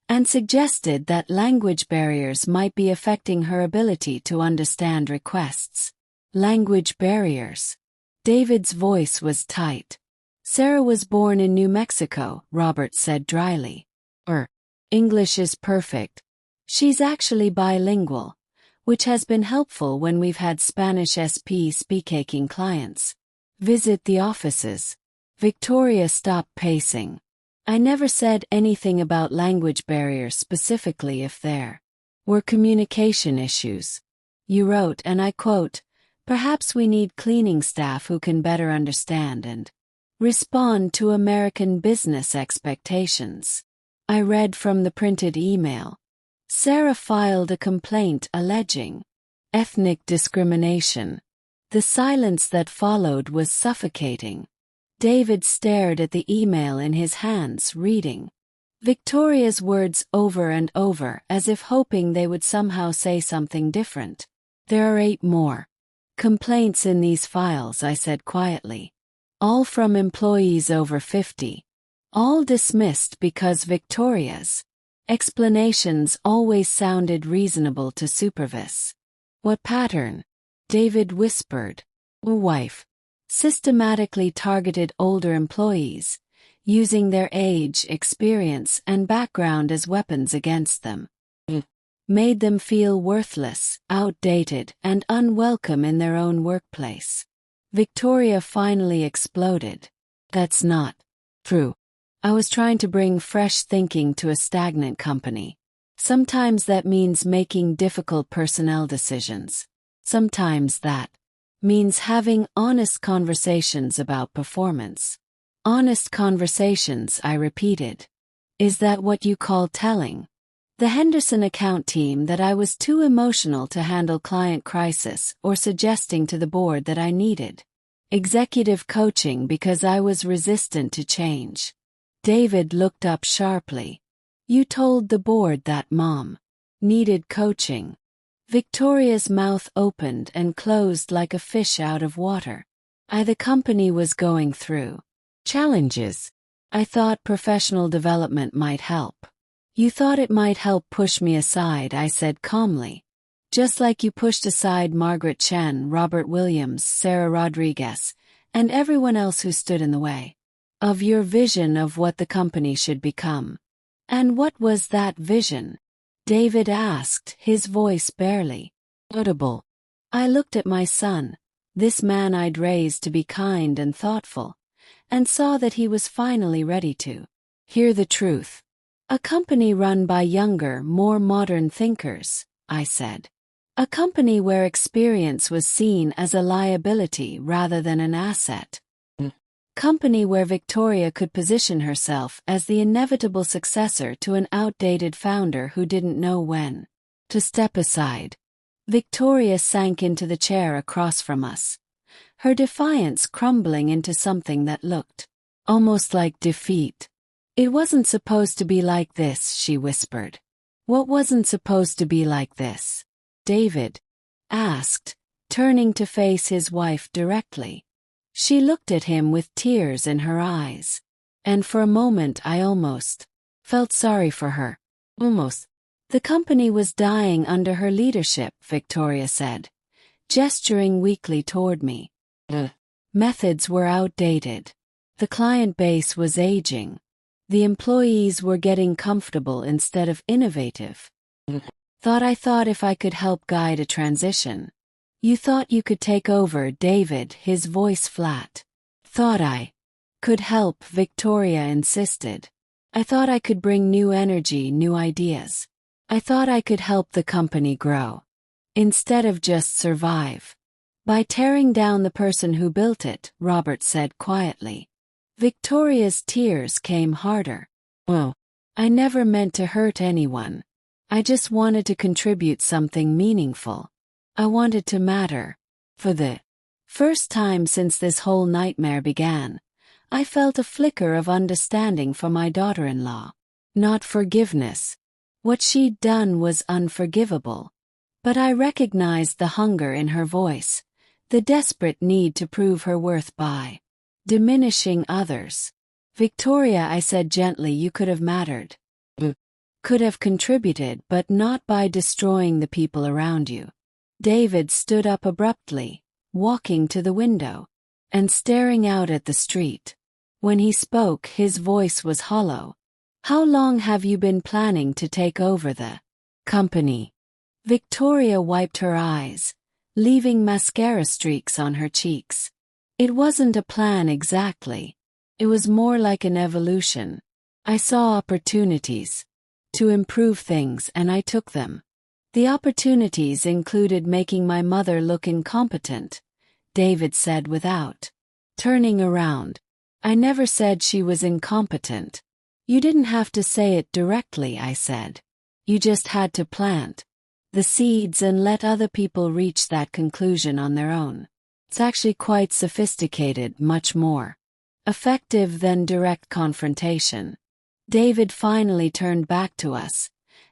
and suggested that language barriers might be affecting her ability to understand requests. Language barriers. David's voice was tight. Sarah was born in New Mexico, Robert said dryly. Her English is perfect. She's actually bilingual, which has been helpful when we've had Spanish speaking clients visit the offices. Victoria stopped pacing. I never said anything about language barriers specifically if there were communication issues. You wrote, and I quote, "Perhaps we need cleaning staff who can better understand and respond to American business expectations." I read from the printed email. Sarah filed a complaint alleging ethnic discrimination. The silence that followed was suffocating. David stared at the email in his hands, reading Victoria's words over and over as if hoping they would somehow say something different. There are 8 more complaints in these files, I said quietly. All from employees over 50. All dismissed because Victoria's explanations always sounded reasonable to supervise. What pattern? David whispered. Wife. Systematically targeted older employees, using their age, experience, and background as weapons against them. Made them feel worthless, outdated, and unwelcome in their own workplace. Victoria finally exploded. That's not true. I was trying to bring fresh thinking to a stagnant company. Sometimes that means making difficult personnel decisions. Sometimes that means having honest conversations about performance. Honest conversations, I repeated. Is that what you call telling the Henderson account team that I was too emotional to handle client crisis, or suggesting to the board that I needed executive coaching because I was resistant to change? David looked up sharply. You told the board that Mom needed coaching. Victoria's mouth opened and closed like a fish out of water. The company was going through challenges. I thought professional development might help. You thought it might help push me aside, I said calmly. Just like you pushed aside Margaret Chen, Robert Williams, Sarah Rodriguez, and everyone else who stood in the way of your vision of what the company should become. And what was that vision? David asked, his voice barely audible. I looked at my son, this man I'd raised to be kind and thoughtful, and saw that he was finally ready to hear the truth. A company run by younger, more modern thinkers, I said. A company where experience was seen as a liability rather than an asset. Company where Victoria could position herself as the inevitable successor to an outdated founder who didn't know when to step aside. Victoria sank into the chair across from us, her defiance crumbling into something that looked almost like defeat. It wasn't supposed to be like this, she whispered. What wasn't supposed to be like this? David asked, turning to face his wife directly. She looked at him with tears in her eyes. And for a moment I almost felt sorry for her. Almost. The company was dying under her leadership, Victoria said, gesturing weakly toward me. Methods were outdated. The client base was aging. The employees were getting comfortable instead of innovative. I thought if I could help guide a transition. You thought you could take over, David, his voice flat. Thought I could help, Victoria insisted. I thought I could bring new energy, new ideas. I thought I could help the company grow. Instead of just survive. By tearing down the person who built it, Robert said quietly. Victoria's tears came harder. Oh, I never meant to hurt anyone. I just wanted to contribute something meaningful. I wanted to matter. For the first time since this whole nightmare began, I felt a flicker of understanding for my daughter-in-law. Not forgiveness. What she'd done was unforgivable. But I recognized the hunger in her voice, the desperate need to prove her worth by diminishing others. Victoria, I said gently, you could have mattered. Could have contributed, but not by destroying the people around you. David stood up abruptly, walking to the window, and staring out at the street. When he spoke, his voice was hollow. How long have you been planning to take over the company? Victoria wiped her eyes, leaving mascara streaks on her cheeks. It wasn't a plan exactly. It was more like an evolution. I saw opportunities to improve things and I took them. The opportunities included making my mother look incompetent, David said without turning around. I never said she was incompetent. You didn't have to say it directly, I said. You just had to plant the seeds and let other people reach that conclusion on their own. It's actually quite sophisticated, much more effective than direct confrontation. David finally turned back to us,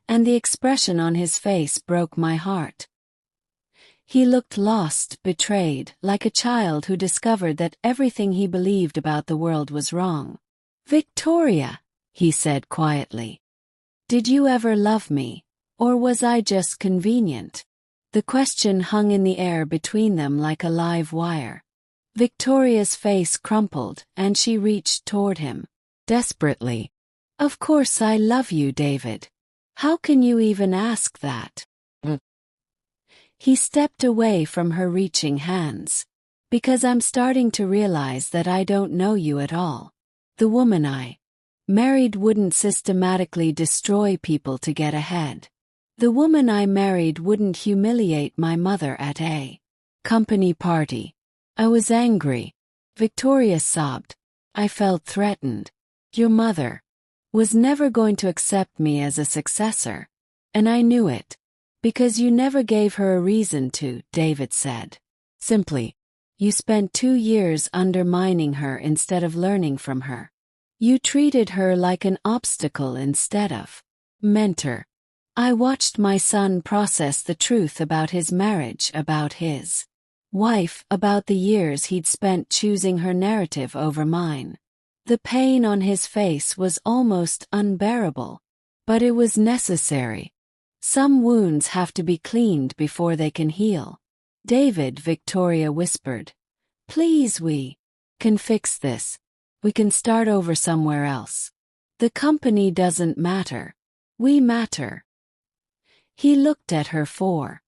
and the expression on his face broke my heart. He looked lost, betrayed, like a child who discovered that everything he believed about the world was wrong. "Victoria," he said quietly. "Did you ever love me, or was I just convenient?" The question hung in the air between them like a live wire. Victoria's face crumpled, and she reached toward him, desperately. "Of course I love you, David. How can you even ask that?" He stepped away from her reaching hands. "Because I'm starting to realize that I don't know you at all. The woman I married wouldn't systematically destroy people to get ahead. The woman I married wouldn't humiliate my mother at a company party." I was angry. Victoria sobbed. I felt threatened. "Your mother was never going to accept me as a successor. And I knew it. Because you never gave her a reason to," David said. "Simply, you spent 2 years undermining her instead of learning from her. You treated her like an obstacle instead of mentor. I watched my son process the truth about his marriage, about his wife, about the years he'd spent choosing her narrative over mine. The pain on his face was almost unbearable. But it was necessary. Some wounds have to be cleaned before they can heal." "David," Victoria whispered. "Please, we can fix this. We can start over somewhere else. The company doesn't matter. We matter." He looked at her for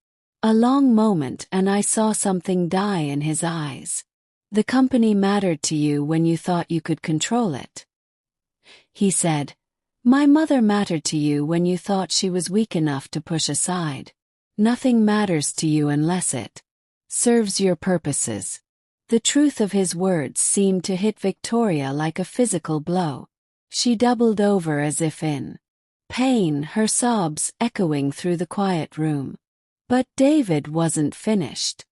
a long moment, and I saw something die in his eyes. "The company mattered to you when you thought you could control it," he said. "My mother mattered to you when you thought she was weak enough to push aside. Nothing matters to you unless it serves your purposes." The truth of his words seemed to hit Victoria like a physical blow. She doubled over as if in pain, her sobs echoing through the quiet room. But David wasn't finished.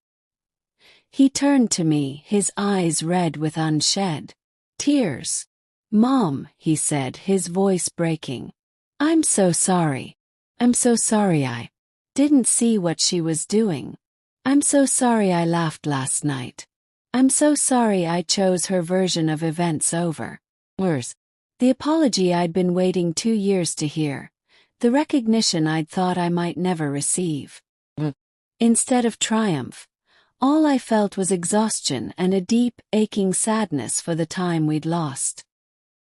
He turned to me, his eyes red with unshed tears. "Mom," he said, his voice breaking. "I'm so sorry. I'm so sorry I didn't see what she was doing. I'm so sorry I laughed last night. I'm so sorry I chose her version of events over yours." The apology I'd been waiting 2 years to hear. The recognition I'd thought I might never receive. Instead of triumph, all I felt was exhaustion and a deep, aching sadness for the time we'd lost.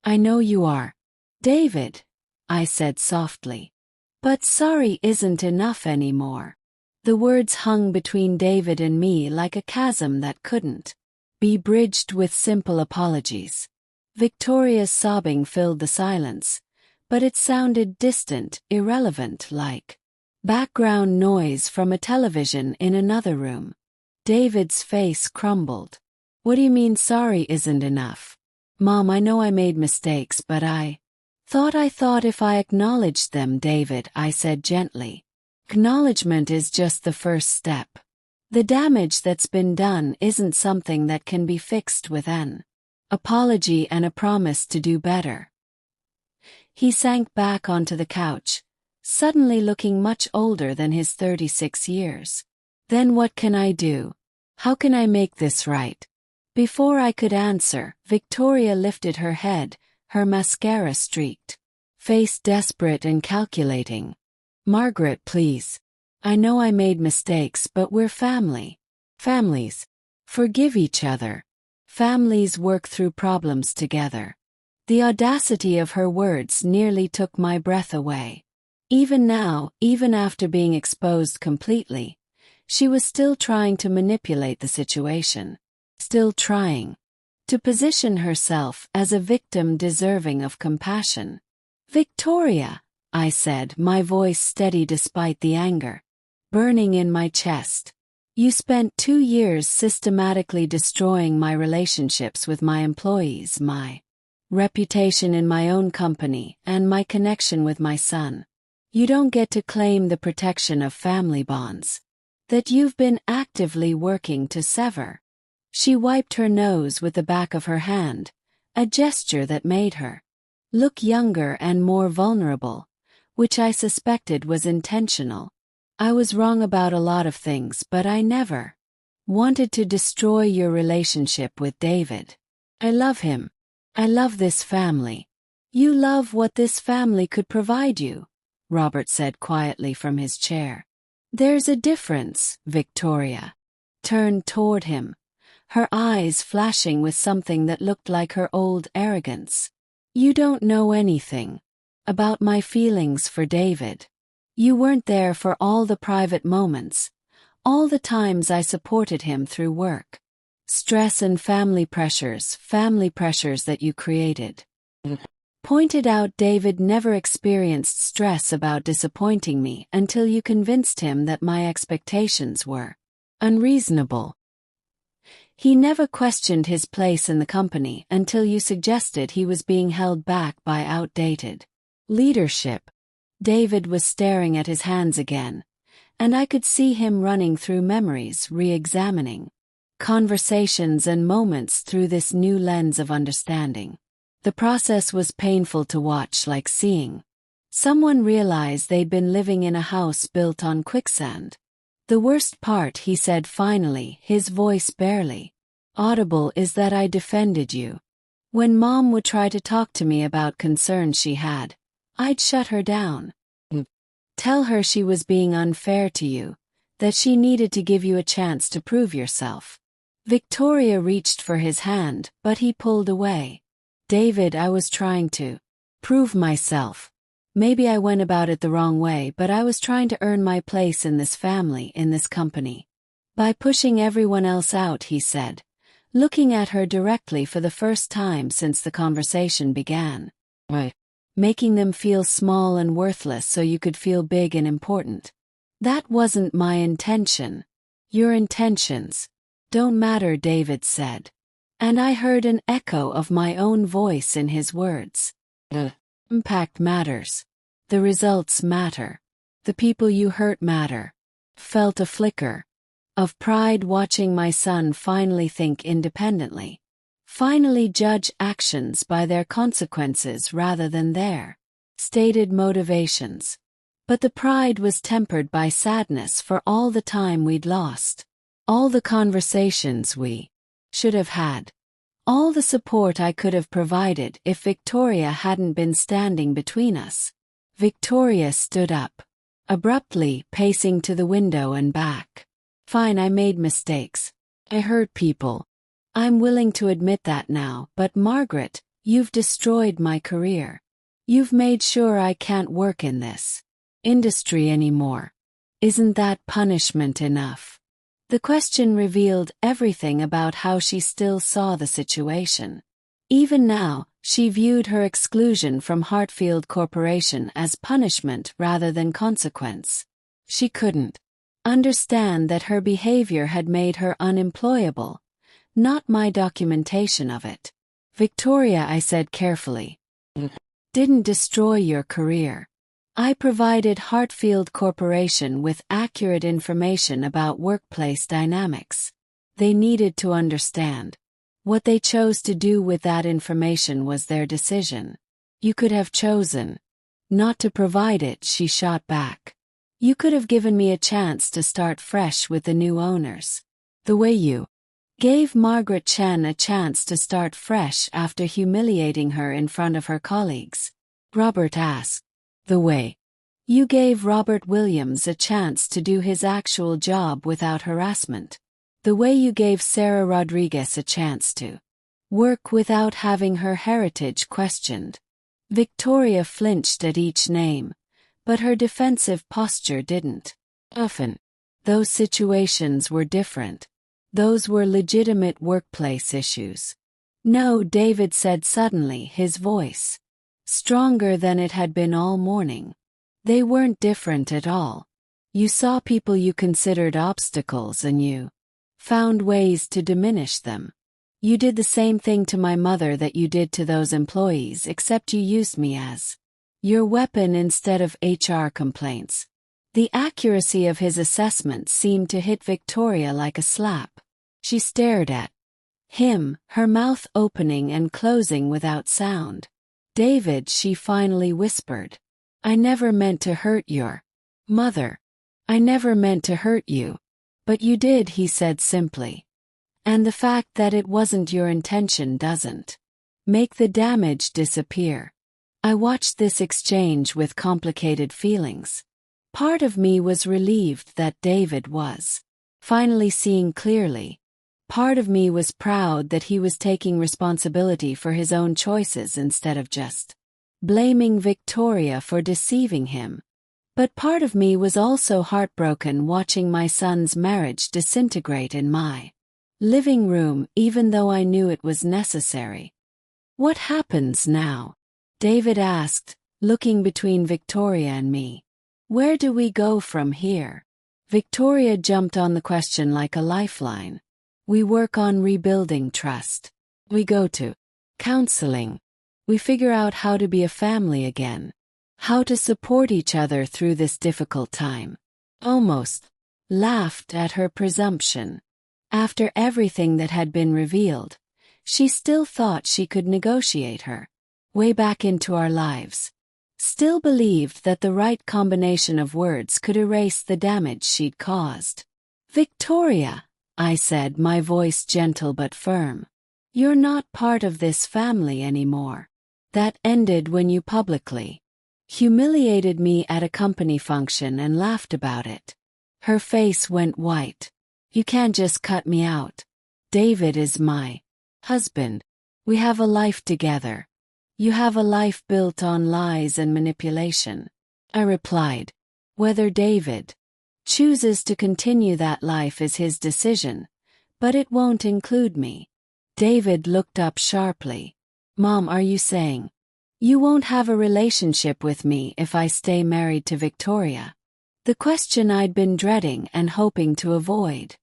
"I know you are, David," I said softly. "But sorry isn't enough anymore." The words hung between David and me like a chasm that couldn't be bridged with simple apologies. Victoria's sobbing filled the silence, but it sounded distant, irrelevant, like background noise from a television in another room. David's face crumbled. "What do you mean sorry isn't enough?" "Mom, I know I made mistakes, but I thought if I acknowledged them, David," I said gently. "Acknowledgement is just the first step. The damage that's been done isn't something that can be fixed with an apology and a promise to do better." He sank back onto the couch, suddenly looking much older than his 36 years. "Then what can I do? How can I make this right?" Before I could answer, Victoria lifted her head, her mascara streaked face desperate and calculating. "Margaret, please. I know I made mistakes, but we're family. Families forgive each other. Families work through problems together." The audacity of her words nearly took my breath away. Even now, even after being exposed completely, she was still trying to manipulate the situation. Still trying to position herself as a victim deserving of compassion. "Victoria," I said, my voice steady despite the anger burning in my chest. "You spent 2 years systematically destroying my relationships with my employees, my reputation in my own company, and my connection with my son. You don't get to claim the protection of family bonds that you've been actively working to sever." She wiped her nose with the back of her hand, a gesture that made her look younger and more vulnerable, which I suspected was intentional. I was wrong about a lot of things, but I never wanted to destroy your relationship with David. I love him. I love this family. You love what this family could provide you, Robert said quietly from his chair. There's a difference, Victoria turned toward him, her eyes flashing with something that looked like her old arrogance. You don't know anything about my feelings for David. You weren't there for all the private moments, all the times I supported him through work, stress and family pressures that you created. Pointed out David never experienced stress about disappointing me until you convinced him that my expectations were unreasonable. He never questioned his place in the company until you suggested he was being held back by outdated leadership. David was staring at his hands again, and I could see him running through memories, re-examining conversations and moments through this new lens of understanding. The process was painful to watch, like seeing someone realize they'd been living in a house built on quicksand. The worst part, he said finally, his voice barely audible, is that I defended you. When Mom would try to talk to me about concerns she had, I'd shut her down. Tell her she was being unfair to you, that she needed to give you a chance to prove yourself. Victoria reached for his hand, but he pulled away. David, I was trying to prove myself. Maybe I went about it the wrong way, but I was trying to earn my place in this family, in this company. By pushing everyone else out, he said, looking at her directly for the first time since the conversation began. Making them feel small and worthless so you could feel big and important. That wasn't my intention. Your intentions don't matter, David said. And I heard an echo of my own voice in his words. The impact matters. The results matter. The people you hurt matter. Felt a flicker of pride watching my son finally think independently. Finally judge actions by their consequences rather than their stated motivations. But the pride was tempered by sadness for all the time we'd lost. All the conversations we should have had. All the support I could have provided if Victoria hadn't been standing between us. Victoria stood up, abruptly, pacing to the window and back. Fine, I made mistakes. I hurt people. I'm willing to admit that now, but Margaret, you've destroyed my career. You've made sure I can't work in this industry anymore. Isn't that punishment enough? The question revealed everything about how she still saw the situation. Even now, she viewed her exclusion from Hartfield Corporation as punishment rather than consequence. She couldn't understand that her behavior had made her unemployable, not my documentation of it. Victoria, I said carefully, didn't destroy your career. I provided Hartfield Corporation with accurate information about workplace dynamics. They needed to understand. What they chose to do with that information was their decision. You could have chosen not to provide it, she shot back. You could have given me a chance to start fresh with the new owners. The way you gave Margaret Chen a chance to start fresh after humiliating her in front of her colleagues. Robert asked. The way you gave Robert Williams a chance to do his actual job without harassment. The way you gave Sarah Rodriguez a chance to work without having her heritage questioned. Victoria flinched at each name, but her defensive posture didn't. Often, those situations were different. Those were legitimate workplace issues. No, David said suddenly, his voice stronger than it had been all morning. They weren't different at all. You saw people you considered obstacles and you found ways to diminish them. You did the same thing to my mother that you did to those employees, except you used me as your weapon instead of HR complaints. The accuracy of his assessment seemed to hit Victoria like a slap. She stared at him, her mouth opening and closing without sound. David, she finally whispered. I never meant to hurt your mother. I never meant to hurt you. But you did, he said simply. And the fact that it wasn't your intention doesn't make the damage disappear. I watched this exchange with complicated feelings. Part of me was relieved that David was finally seeing clearly. Part of me was proud that he was taking responsibility for his own choices instead of just blaming Victoria for deceiving him. But part of me was also heartbroken watching my son's marriage disintegrate in my living room, even though I knew it was necessary. What happens now? David asked, looking between Victoria and me. Where do we go from here? Victoria jumped on the question like a lifeline. We work on rebuilding trust. We go to counseling. We figure out how to be a family again. How to support each other through this difficult time. Almost laughed at her presumption. After everything that had been revealed, she still thought she could negotiate her way back into our lives. Still believed that the right combination of words could erase the damage she'd caused. Victoria, I said, my voice gentle but firm. You're not part of this family anymore. That ended when you publicly humiliated me at a company function and laughed about it. Her face went white. You can't just cut me out. David is my husband. We have a life together. You have a life built on lies and manipulation. I replied. Whether David chooses to continue that life is his decision, but it won't include me. David looked up sharply. Mom, are you saying you won't have a relationship with me if I stay married to Victoria? The question I'd been dreading and hoping to avoid.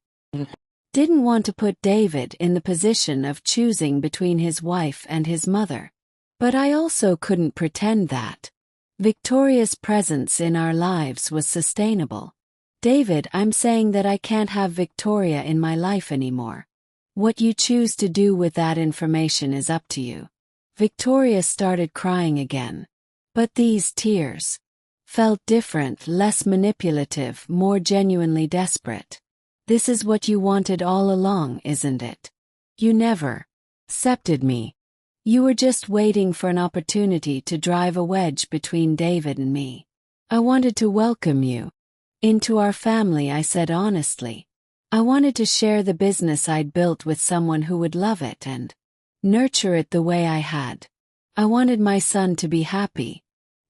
Didn't want to put David in the position of choosing between his wife and his mother. But I also couldn't pretend that Victoria's presence in our lives was sustainable. David, I'm saying that I can't have Victoria in my life anymore. What you choose to do with that information is up to you. Victoria started crying again. But these tears felt different, less manipulative, more genuinely desperate. This is what you wanted all along, isn't it? You never accepted me. You were just waiting for an opportunity to drive a wedge between David and me. I wanted to welcome you into our family, I said honestly. I wanted to share the business I'd built with someone who would love it and nurture it the way I had. I wanted my son to be happy.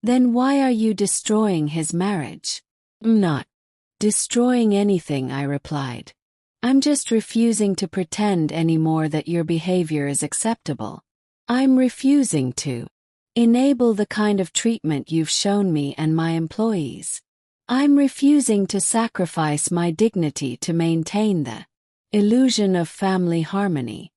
Then why are you destroying his marriage? I'm not destroying anything, I replied. I'm just refusing to pretend anymore that your behavior is acceptable. I'm refusing to enable the kind of treatment you've shown me and my employees. I'm refusing to sacrifice my dignity to maintain the illusion of family harmony.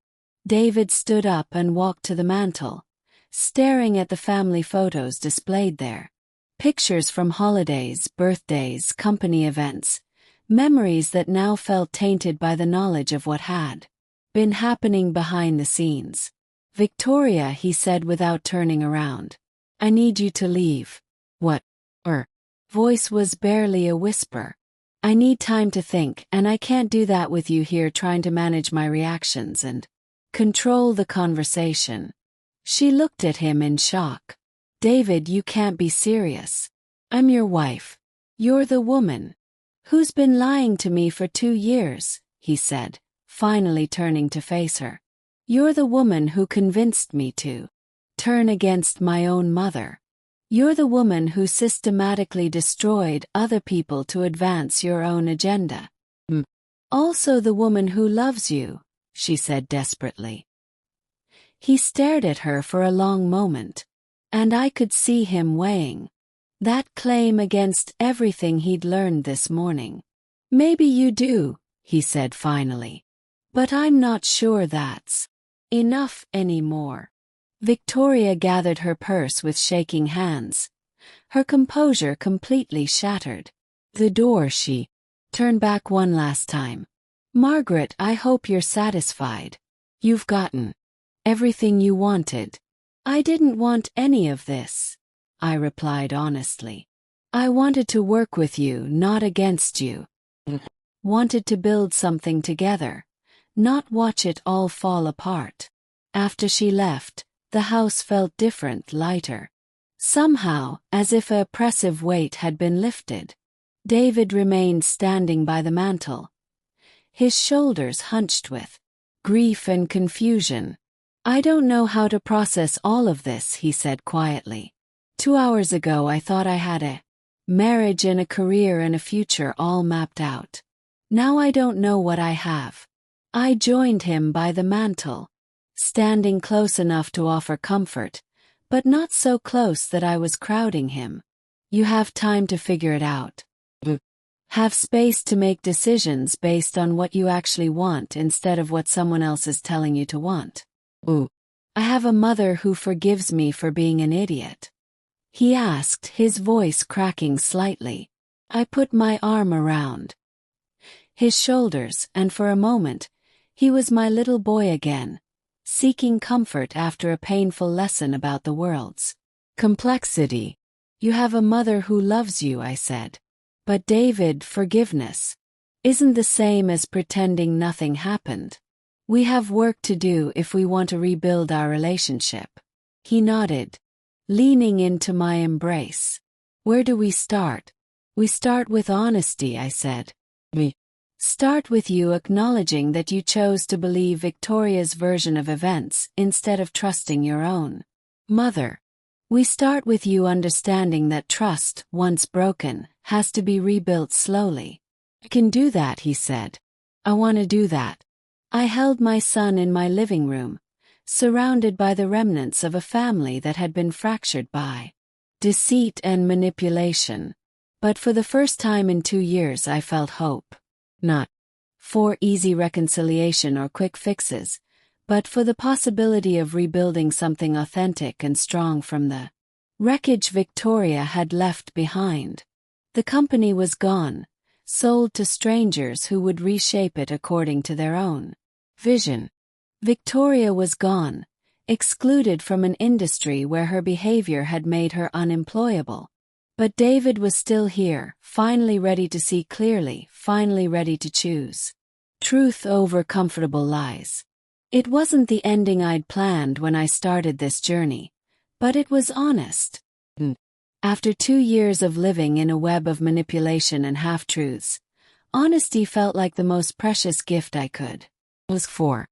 David stood up and walked to the mantel, staring at the family photos displayed there. Pictures from holidays, birthdays, company events, memories that now felt tainted by the knowledge of what had been happening behind the scenes. Victoria, he said without turning around. I need you to leave. What? Her voice was barely a whisper. I need time to think, and I can't do that with you here trying to manage my reactions and control the conversation. She looked at him in shock. David, you can't be serious. I'm your wife. You're the woman who's been lying to me for 2 years, he said, finally turning to face her. You're the woman who convinced me to turn against my own mother. You're the woman who systematically destroyed other people to advance your own agenda. Also the woman who loves you, she said desperately. He stared at her for a long moment, and I could see him weighing that claim against everything he'd learned this morning. Maybe you do, he said finally. But I'm not sure that's enough anymore. Victoria gathered her purse with shaking hands, her composure completely shattered. The door, she turned back one last time. Margaret, I hope you're satisfied. You've gotten everything you wanted. I didn't want any of this, I replied honestly. I wanted to work with you, not against you. Wanted to build something together, not watch it all fall apart. After she left, the house felt different, lighter. Somehow, as if a oppressive weight had been lifted. David remained standing by the mantel, his shoulders hunched with grief and confusion. I don't know how to process all of this, he said quietly. 2 hours ago I thought I had a marriage and a career and a future all mapped out. Now I don't know what I have. I joined him by the mantel, standing close enough to offer comfort, but not so close that I was crowding him. You have time to figure it out. Have space to make decisions based on what you actually want instead of what someone else is telling you to want. I have a mother who forgives me for being an idiot. He asked, his voice cracking slightly. I put my arm around his shoulders, and for a moment, he was my little boy again, seeking comfort after a painful lesson about the world's complexity. You have a mother who loves you, I said. But David, forgiveness isn't the same as pretending nothing happened. We have work to do if we want to rebuild our relationship. He nodded, leaning into my embrace. Where do we start? We start with honesty, I said. We start with you acknowledging that you chose to believe Victoria's version of events instead of trusting your own mother. We start with you understanding that trust, once broken, has to be rebuilt slowly. I can do that, he said. I want to do that. I held my son in my living room, surrounded by the remnants of a family that had been fractured by deceit and manipulation. But for the first time in 2 years I felt hope. Not for easy reconciliation or quick fixes, but for the possibility of rebuilding something authentic and strong from the wreckage Victoria had left behind. The company was gone, sold to strangers who would reshape it according to their own vision. Victoria was gone, excluded from an industry where her behavior had made her unemployable. But David was still here, finally ready to see clearly, finally ready to choose truth over comfortable lies. It wasn't the ending I'd planned when I started this journey, but it was honest. After 2 years of living in a web of manipulation and half-truths, honesty felt like the most precious gift I could ask for.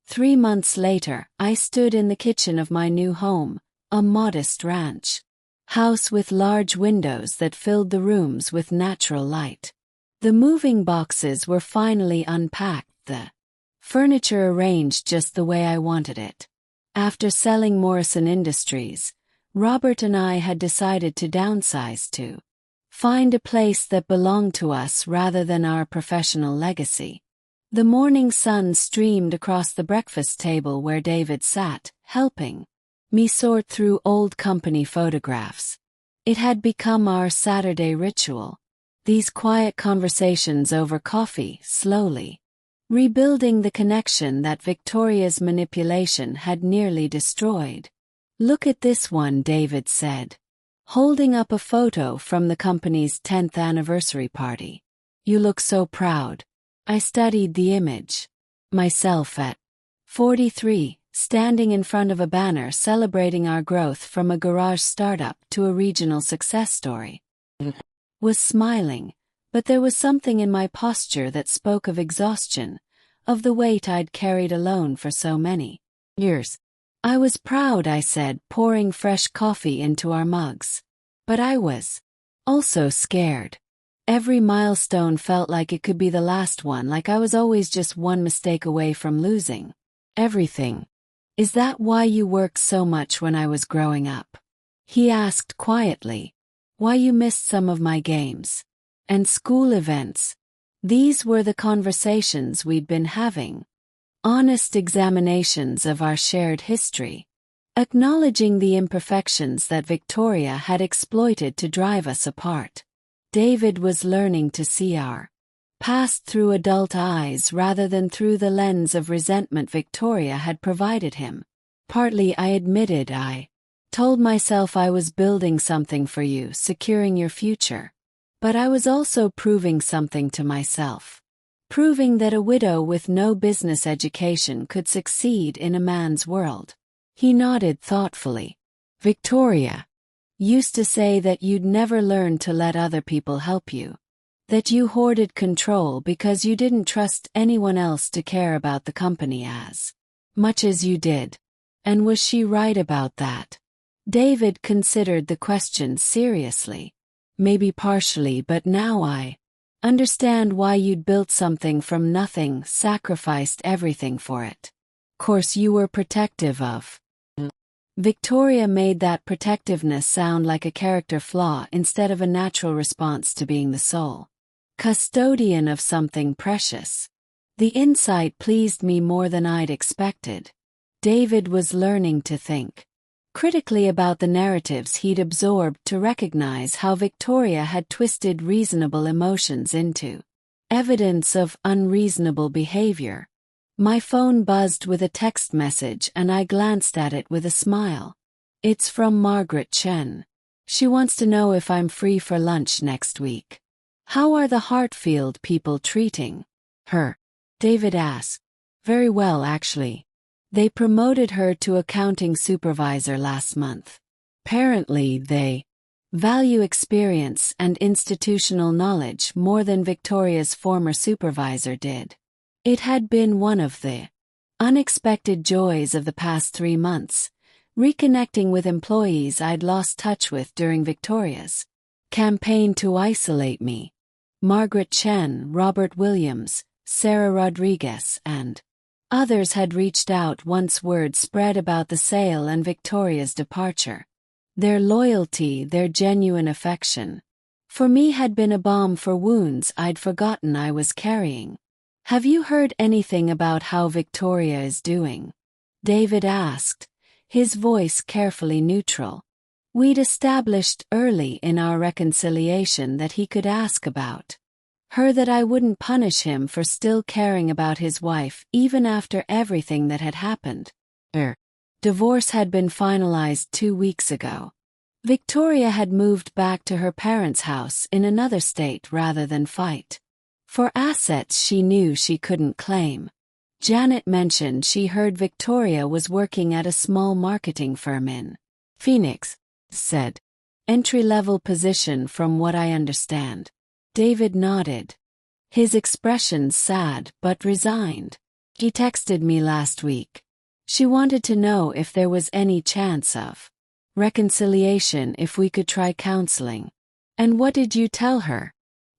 3 months later, I stood in the kitchen of my new home, a modest ranch house with large windows that filled the rooms with natural light. The moving boxes were finally unpacked, the furniture arranged just the way I wanted it. After selling Morrison Industries, Robert and I had decided to downsize to find a place that belonged to us rather than our professional legacy. The morning sun streamed across the breakfast table where David sat, helping me sort through old company photographs. It had become our Saturday ritual. These quiet conversations over coffee, slowly rebuilding the connection that Victoria's manipulation had nearly destroyed. Look at this one, David said, holding up a photo from the company's 10th anniversary party. You look so proud. I studied the image. Myself at 43, standing in front of a banner celebrating our growth from a garage startup to a regional success story. Was smiling, but there was something in my posture that spoke of exhaustion, of the weight I'd carried alone for so many years. I was proud, I said, pouring fresh coffee into our mugs. But I was also scared. Every milestone felt like it could be the last one, like I was always just one mistake away from losing everything. Is that why you worked so much when I was growing up? He asked quietly. Why you missed some of my games and school events? These were the conversations we'd been having. Honest examinations of our shared history. Acknowledging the imperfections that Victoria had exploited to drive us apart. David was learning to see our past through adult eyes rather than through the lens of resentment Victoria had provided him. Partly, I admitted, I Told myself I was building something for you, securing your future. But I was also proving something to myself. Proving that a widow with no business education could succeed in a man's world. He nodded thoughtfully. Victoria used to say that you'd never learn to let other people help you. That you hoarded control because you didn't trust anyone else to care about the company as much as you did. And was she right about that? David considered the question seriously. Maybe partially, but now I understand why you'd built something from nothing, sacrificed everything for it. Course you were protective of. Victoria made that protectiveness sound like a character flaw instead of a natural response to being the sole custodian of something precious. The insight pleased me more than I'd expected. David was learning to think critically about the narratives he'd absorbed, to recognize how Victoria had twisted reasonable emotions into evidence of unreasonable behavior. My phone buzzed with a text message and I glanced at it with a smile. It's from Margaret Chen. She wants to know if I'm free for lunch next week. How are the Hartfield people treating her? David asked. Very well, actually. They promoted her to accounting supervisor last month. Apparently they value experience and institutional knowledge more than Victoria's former supervisor did. It had been one of the unexpected joys of the past 3 months, reconnecting with employees I'd lost touch with during Victoria's campaign to isolate me. Margaret Chen, Robert Williams, Sarah Rodriguez, and others had reached out once word spread about the sale and Victoria's departure. Their loyalty, their genuine affection, for me had been a balm for wounds I'd forgotten I was carrying. Have you heard anything about how Victoria is doing? David asked, his voice carefully neutral. We'd established early in our reconciliation that he could ask about her, that I wouldn't punish him for still caring about his wife even after everything that had happened. Her divorce had been finalized 2 weeks ago. Victoria had moved back to her parents' house in another state rather than fight for assets she knew she couldn't claim. Janet mentioned she heard Victoria was working at a small marketing firm in Phoenix, said. Entry-level position from what I understand. David nodded. His expression sad but resigned. He texted me last week. She wanted to know if there was any chance of reconciliation, if we could try counseling. And what did you tell her?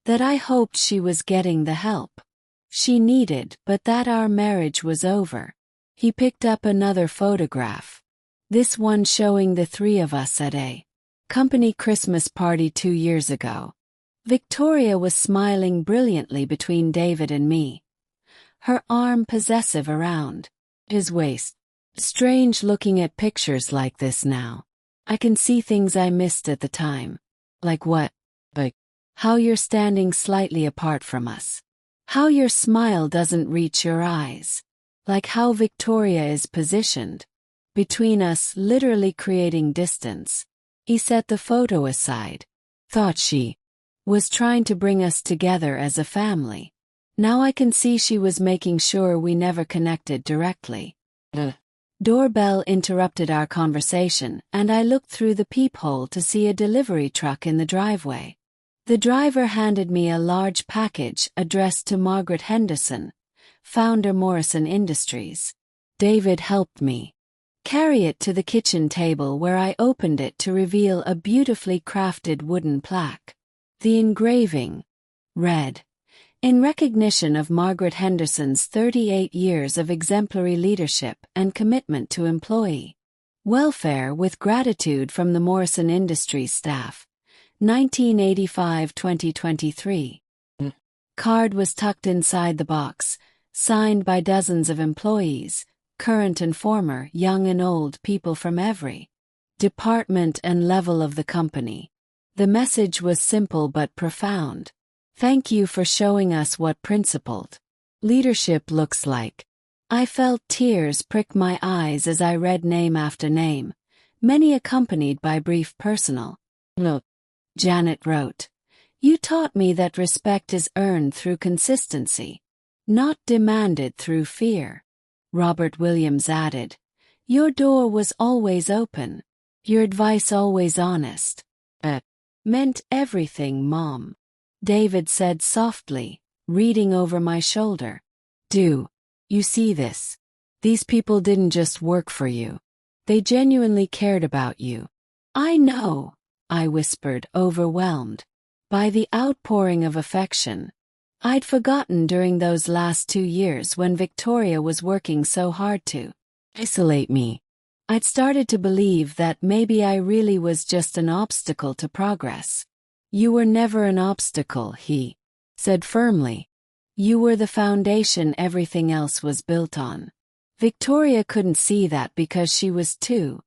That I hoped she was getting the help she needed, but that our marriage was over. He picked up another photograph. This one showing the 3 of us at a company Christmas party 2 years ago. Victoria was smiling brilliantly between David and me, her arm possessive around his waist. Strange looking at pictures like this now. I can see things I missed at the time. Like what? Like how you're standing slightly apart from us. How your smile doesn't reach your eyes. Like how Victoria is positioned between us, literally creating distance. He set the photo aside. Thought she was trying to bring us together as a family. Now I can see she was making sure we never connected directly. Doorbell interrupted our conversation, and I looked through the peephole to see a delivery truck in the driveway. The driver handed me a large package addressed to Margaret Henderson, founder Morrison Industries. David helped me carry it to the kitchen table, where I opened it to reveal a beautifully crafted wooden plaque. The engraving read, "In recognition of Margaret Henderson's 38 years of exemplary leadership and commitment to employee welfare, with gratitude from the Morrison Industries staff, 1985-2023. Card was tucked inside the box, signed by dozens of employees, current and former, young and old, people from every department and level of the company. The message was simple but profound. Thank you for showing us what principled leadership looks like." I felt tears prick my eyes as I read name after name, many accompanied by brief personal. Look, Janet wrote, you taught me that respect is earned through consistency, not demanded through fear. Robert Williams added, your door was always open, your advice always honest. Meant everything, Mom. David said softly, reading over my shoulder. Do you see this? These people didn't just work for you. They genuinely cared about you. I know, I whispered, overwhelmed by the outpouring of affection. I'd forgotten during those last 2 years when Victoria was working so hard to isolate me. I'd started to believe that maybe I really was just an obstacle to progress. You were never an obstacle, he said firmly. You were the foundation everything else was built on. Victoria couldn't see that because she was too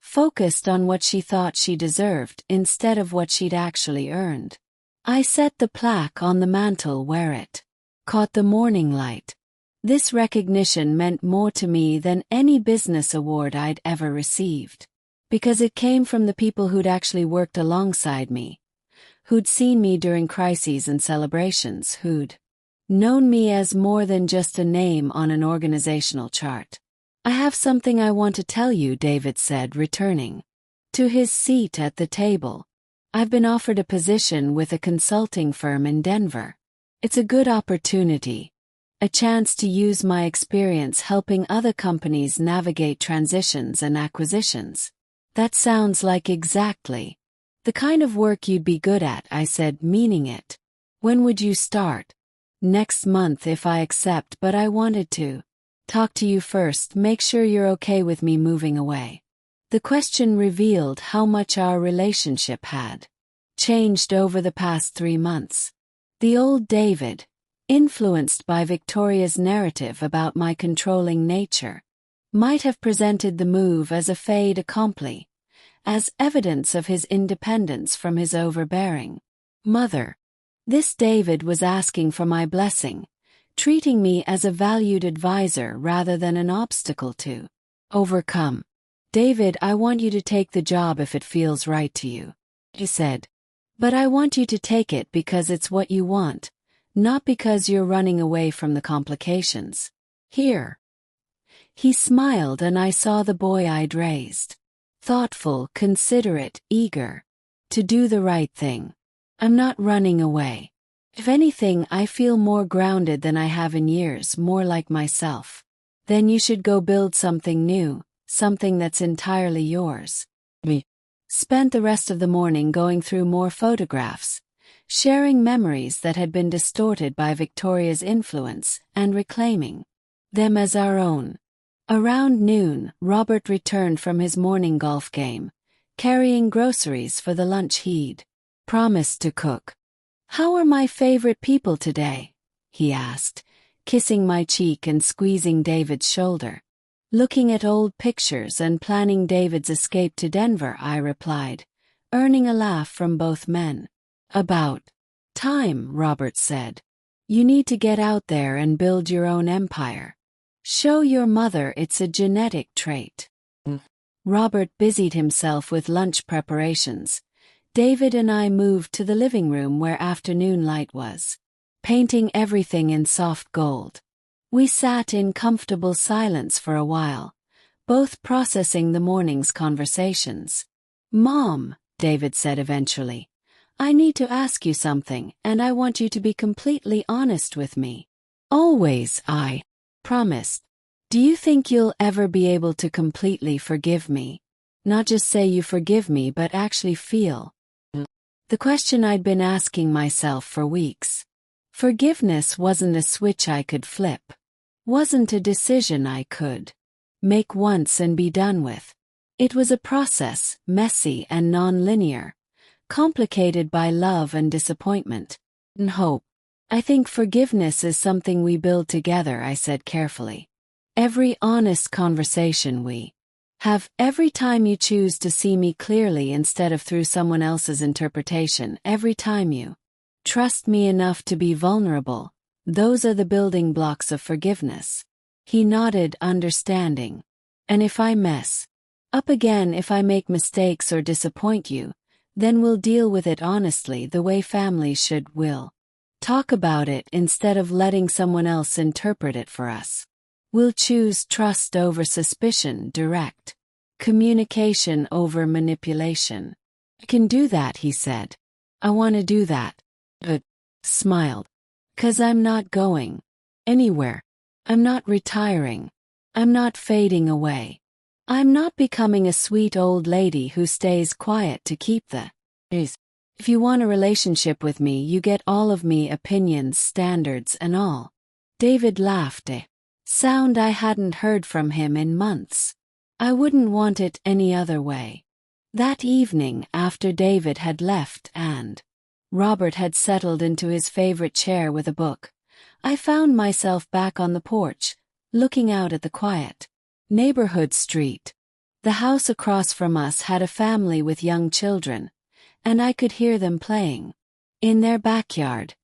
focused on what she thought she deserved instead of what she'd actually earned. I set the plaque on the mantel where it caught the morning light. This recognition meant more to me than any business award I'd ever received, because it came from the people who'd actually worked alongside me, who'd seen me during crises and celebrations, who'd known me as more than just a name on an organizational chart. I have something I want to tell you, David said, returning to his seat at the table. I've been offered a position with a consulting firm in Denver. It's a good opportunity. A chance to use my experience helping other companies navigate transitions and acquisitions. That sounds like exactly the kind of work you'd be good at, I said, meaning it. When would you start? Next month if I accept, but I wanted to talk to you first, make sure you're okay with me moving away. The question revealed how much our relationship had changed over the past 3 months. The old David, influenced by Victoria's narrative about my controlling nature, might have presented the move as a fait accompli, as evidence of his independence from his overbearing mother. This David was asking for my blessing, treating me as a valued advisor rather than an obstacle to overcome. David, I want you to take the job if it feels right to you, he said. But I want you to take it because it's what you want, not because you're running away from the complications. Here. He smiled and I saw the boy I'd raised. Thoughtful, considerate, eager to do the right thing. I'm not running away. If anything, I feel more grounded than I have in years, more like myself. Then you should go build something new, something that's entirely yours. We spent the rest of the morning going through more photographs, sharing memories that had been distorted by Victoria's influence and reclaiming them as our own. Around noon, Robert returned from his morning golf game, carrying groceries for the lunch he'd promised to cook. How are my favorite people today? He asked, kissing my cheek and squeezing David's shoulder. Looking at old pictures and planning David's escape to Denver, I replied, earning a laugh from both men. About time, Robert said. You need to get out there and build your own empire. Show your mother it's a genetic trait. Robert busied himself with lunch preparations. David and I moved to the living room where afternoon light was, painting everything in soft gold. We sat in comfortable silence for a while, both processing the morning's conversations. Mom, David said eventually, I need to ask you something, and I want you to be completely honest with me. Always, I promised. Do you think you'll ever be able to completely forgive me? Not just say you forgive me, but actually feel. The question I'd been asking myself for weeks. Forgiveness wasn't a switch I could flip. Wasn't a decision I could make once and be done with. It was a process, messy and non-linear, complicated by love and disappointment and hope. I think forgiveness is something we build together, I said carefully. Every honest conversation we have, every time you choose to see me clearly instead of through someone else's interpretation, every time you trust me enough to be vulnerable, those are the building blocks of forgiveness. He nodded, understanding. And if I mess Up again if I make mistakes or disappoint you, then we'll deal with it honestly the way families should. We'll talk about it instead of letting someone else interpret it for us. We'll choose trust over suspicion, direct communication over manipulation. I can do that, he said. I want to do that. But smiled. 'Cause I'm not going anywhere. I'm not retiring. I'm not fading away. I'm not becoming a sweet old lady who stays quiet to keep the peace. If you want a relationship with me, you get all of me, opinions, standards, and all. David laughed, a sound I hadn't heard from him in months. I wouldn't want it any other way. That evening, after David had left and Robert had settled into his favorite chair with a book, I found myself back on the porch, looking out at the quiet neighborhood street. The house across from us had a family with young children, and I could hear them playing in their backyard,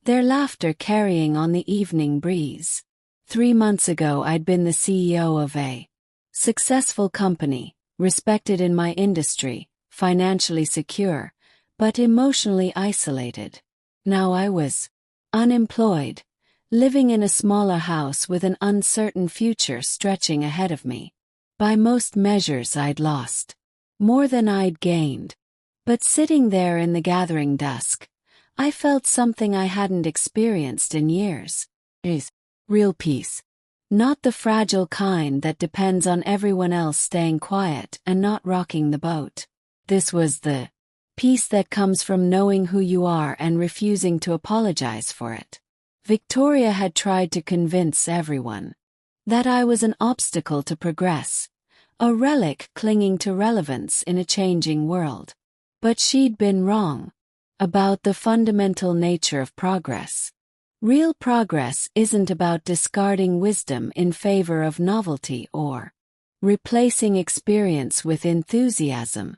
their laughter carrying on the evening breeze. 3 months ago I'd been the CEO of a successful company, respected in my industry, financially secure, but emotionally isolated. Now I was unemployed, living in a smaller house with an uncertain future stretching ahead of me. By most measures I'd lost more than I'd gained. But sitting there in the gathering dusk, I felt something I hadn't experienced in years. Real peace. Not the fragile kind that depends on everyone else staying quiet and not rocking the boat. This was the peace that comes from knowing who you are and refusing to apologize for it. Victoria had tried to convince everyone that I was an obstacle to progress, a relic clinging to relevance in a changing world. But she'd been wrong about the fundamental nature of progress. Real progress isn't about discarding wisdom in favor of novelty or replacing experience with enthusiasm.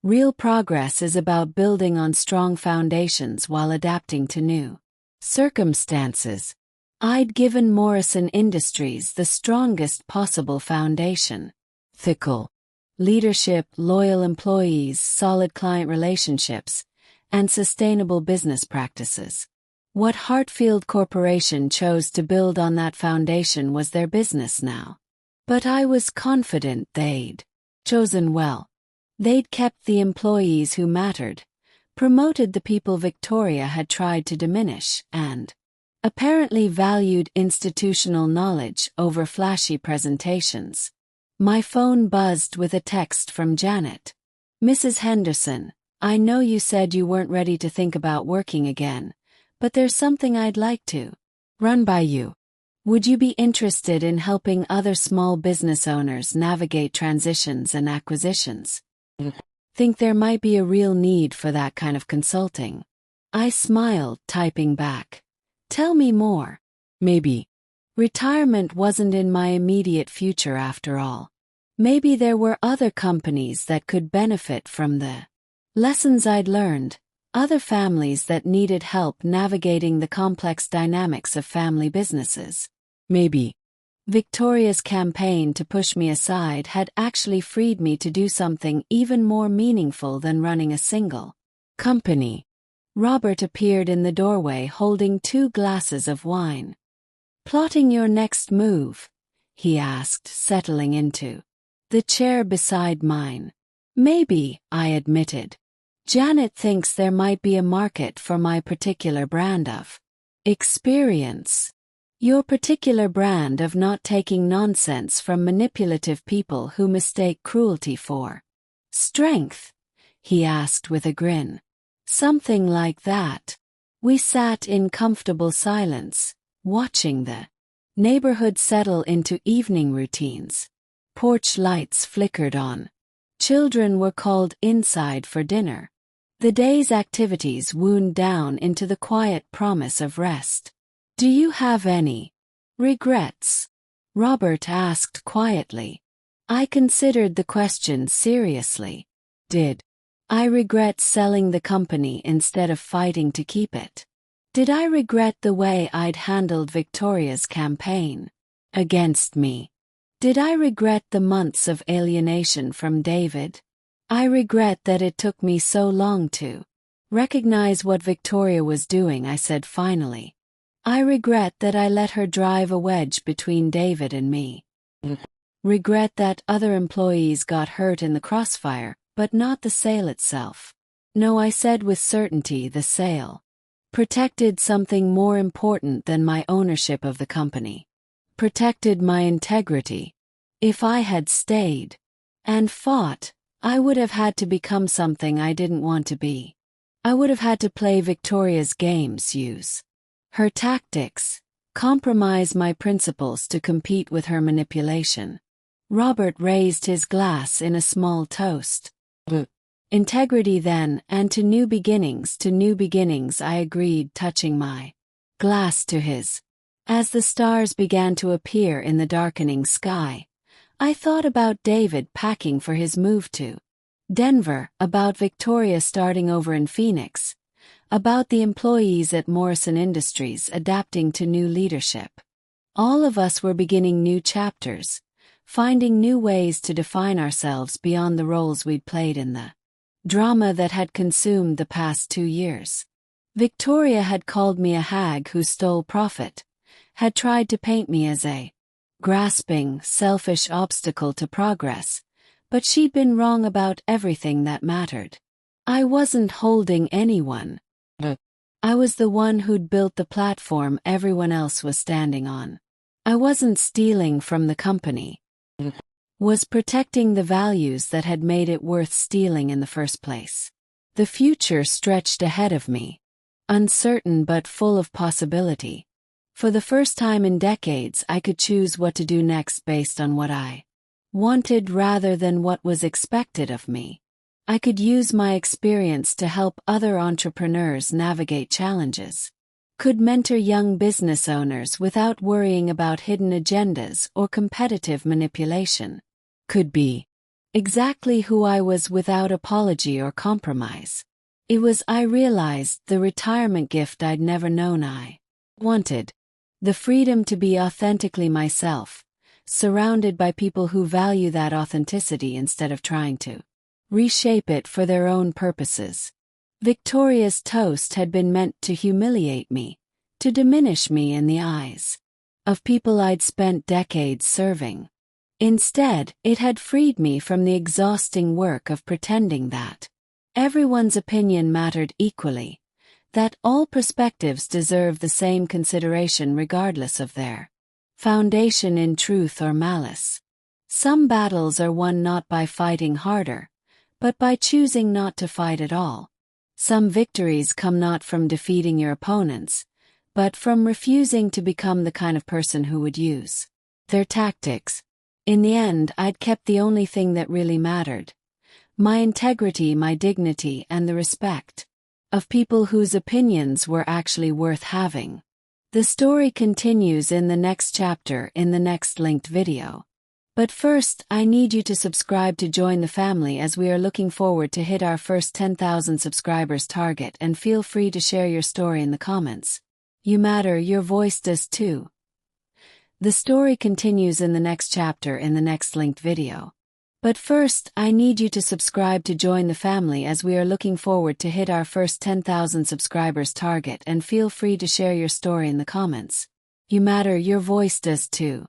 Real progress is about building on strong foundations while adapting to new circumstances. I'd given Morrison Industries the strongest possible foundation. Fickle leadership, loyal employees, solid client relationships, and sustainable business practices. What Hartfield Corporation chose to build on that foundation was their business now. But I was confident they'd chosen well. They'd kept the employees who mattered, promoted the people Victoria had tried to diminish, and apparently valued institutional knowledge over flashy presentations. My phone buzzed with a text from Janet. Mrs. Henderson, I know you said you weren't ready to think about working again, but there's something I'd like to run by you. Would you be interested in helping other small business owners navigate transitions and acquisitions? Think there might be a real need for that kind of consulting. I smiled, typing back. Tell me more. Maybe. Retirement wasn't in my immediate future after all. Maybe there were other companies that could benefit from the lessons I'd learned, other families that needed help navigating the complex dynamics of family businesses. Maybe. Victoria's campaign to push me aside had actually freed me to do something even more meaningful than running a single company. Robert appeared in the doorway holding 2 glasses of wine. Plotting your next move? He asked, settling into the chair beside mine. Maybe, I admitted. Janet thinks there might be a market for my particular brand of experience. Your particular brand of not taking nonsense from manipulative people who mistake cruelty for strength? He asked with a grin. Something like that. We sat in comfortable silence, watching the neighborhood settle into evening routines. Porch lights flickered on. Children were called inside for dinner. The day's activities wound down into the quiet promise of rest. Do you have any regrets? Robert asked quietly. I considered the question seriously. Did I regret selling the company instead of fighting to keep it? Did I regret the way I'd handled Victoria's campaign against me? Did I regret the months of alienation from David? I regret that it took me so long to recognize what Victoria was doing, I said finally. I regret that I let her drive a wedge between David and me. Regret that other employees got hurt in the crossfire, but not the sale itself. No, I said with certainty, the sale protected something more important than my ownership of the company. Protected my integrity. If I had stayed and fought, I would have had to become something I didn't want to be. I would have had to play Victoria's games, use her tactics, compromise my principles to compete with her manipulation. Robert raised his glass in a small toast. Integrity then, and to new beginnings, I agreed, touching my glass to his. As the stars began to appear in the darkening sky, I thought about David packing for his move to Denver, about Victoria starting over in Phoenix, about the employees at Morrison Industries adapting to new leadership. All of us were beginning new chapters, finding new ways to define ourselves beyond the roles we'd played in the drama that had consumed the past 2 years. Victoria had called me a hag who stole profit, had tried to paint me as a grasping, selfish obstacle to progress, but she'd been wrong about everything that mattered. I wasn't holding anyone. I was the one who'd built the platform everyone else was standing on. I wasn't stealing from the company. Was protecting the values that had made it worth stealing in the first place. The future stretched ahead of me, uncertain but full of possibility. For the first time in decades, I could choose what to do next based on what I wanted rather than what was expected of me. I could use my experience to help other entrepreneurs navigate challenges. Could mentor young business owners without worrying about hidden agendas or competitive manipulation. Could be exactly who I was without apology or compromise. It was, I realized, the retirement gift I'd never known I wanted. The freedom to be authentically myself, surrounded by people who value that authenticity instead of trying to reshape it for their own purposes. Victoria's toast had been meant to humiliate me, to diminish me in the eyes of people I'd spent decades serving. Instead, it had freed me from the exhausting work of pretending that everyone's opinion mattered equally, that all perspectives deserve the same consideration regardless of their foundation in truth or malice. Some battles are won not by fighting harder, but by choosing not to fight at all. Some victories come not from defeating your opponents, but from refusing to become the kind of person who would use their tactics. In the end, I'd kept the only thing that really mattered: my integrity, my dignity, and the respect of people whose opinions were actually worth having. The story continues in the next chapter in the next linked video. But first, I need you to subscribe to join the family, as we are looking forward to hit our first 10,000 subscribers target, and feel free to share your story in the comments. You matter, your voice does too. The story continues in the next chapter in the next linked video. But first, I need you to subscribe to join the family, as we are looking forward to hit our first 10,000 subscribers target, and feel free to share your story in the comments. You matter, your voice does too.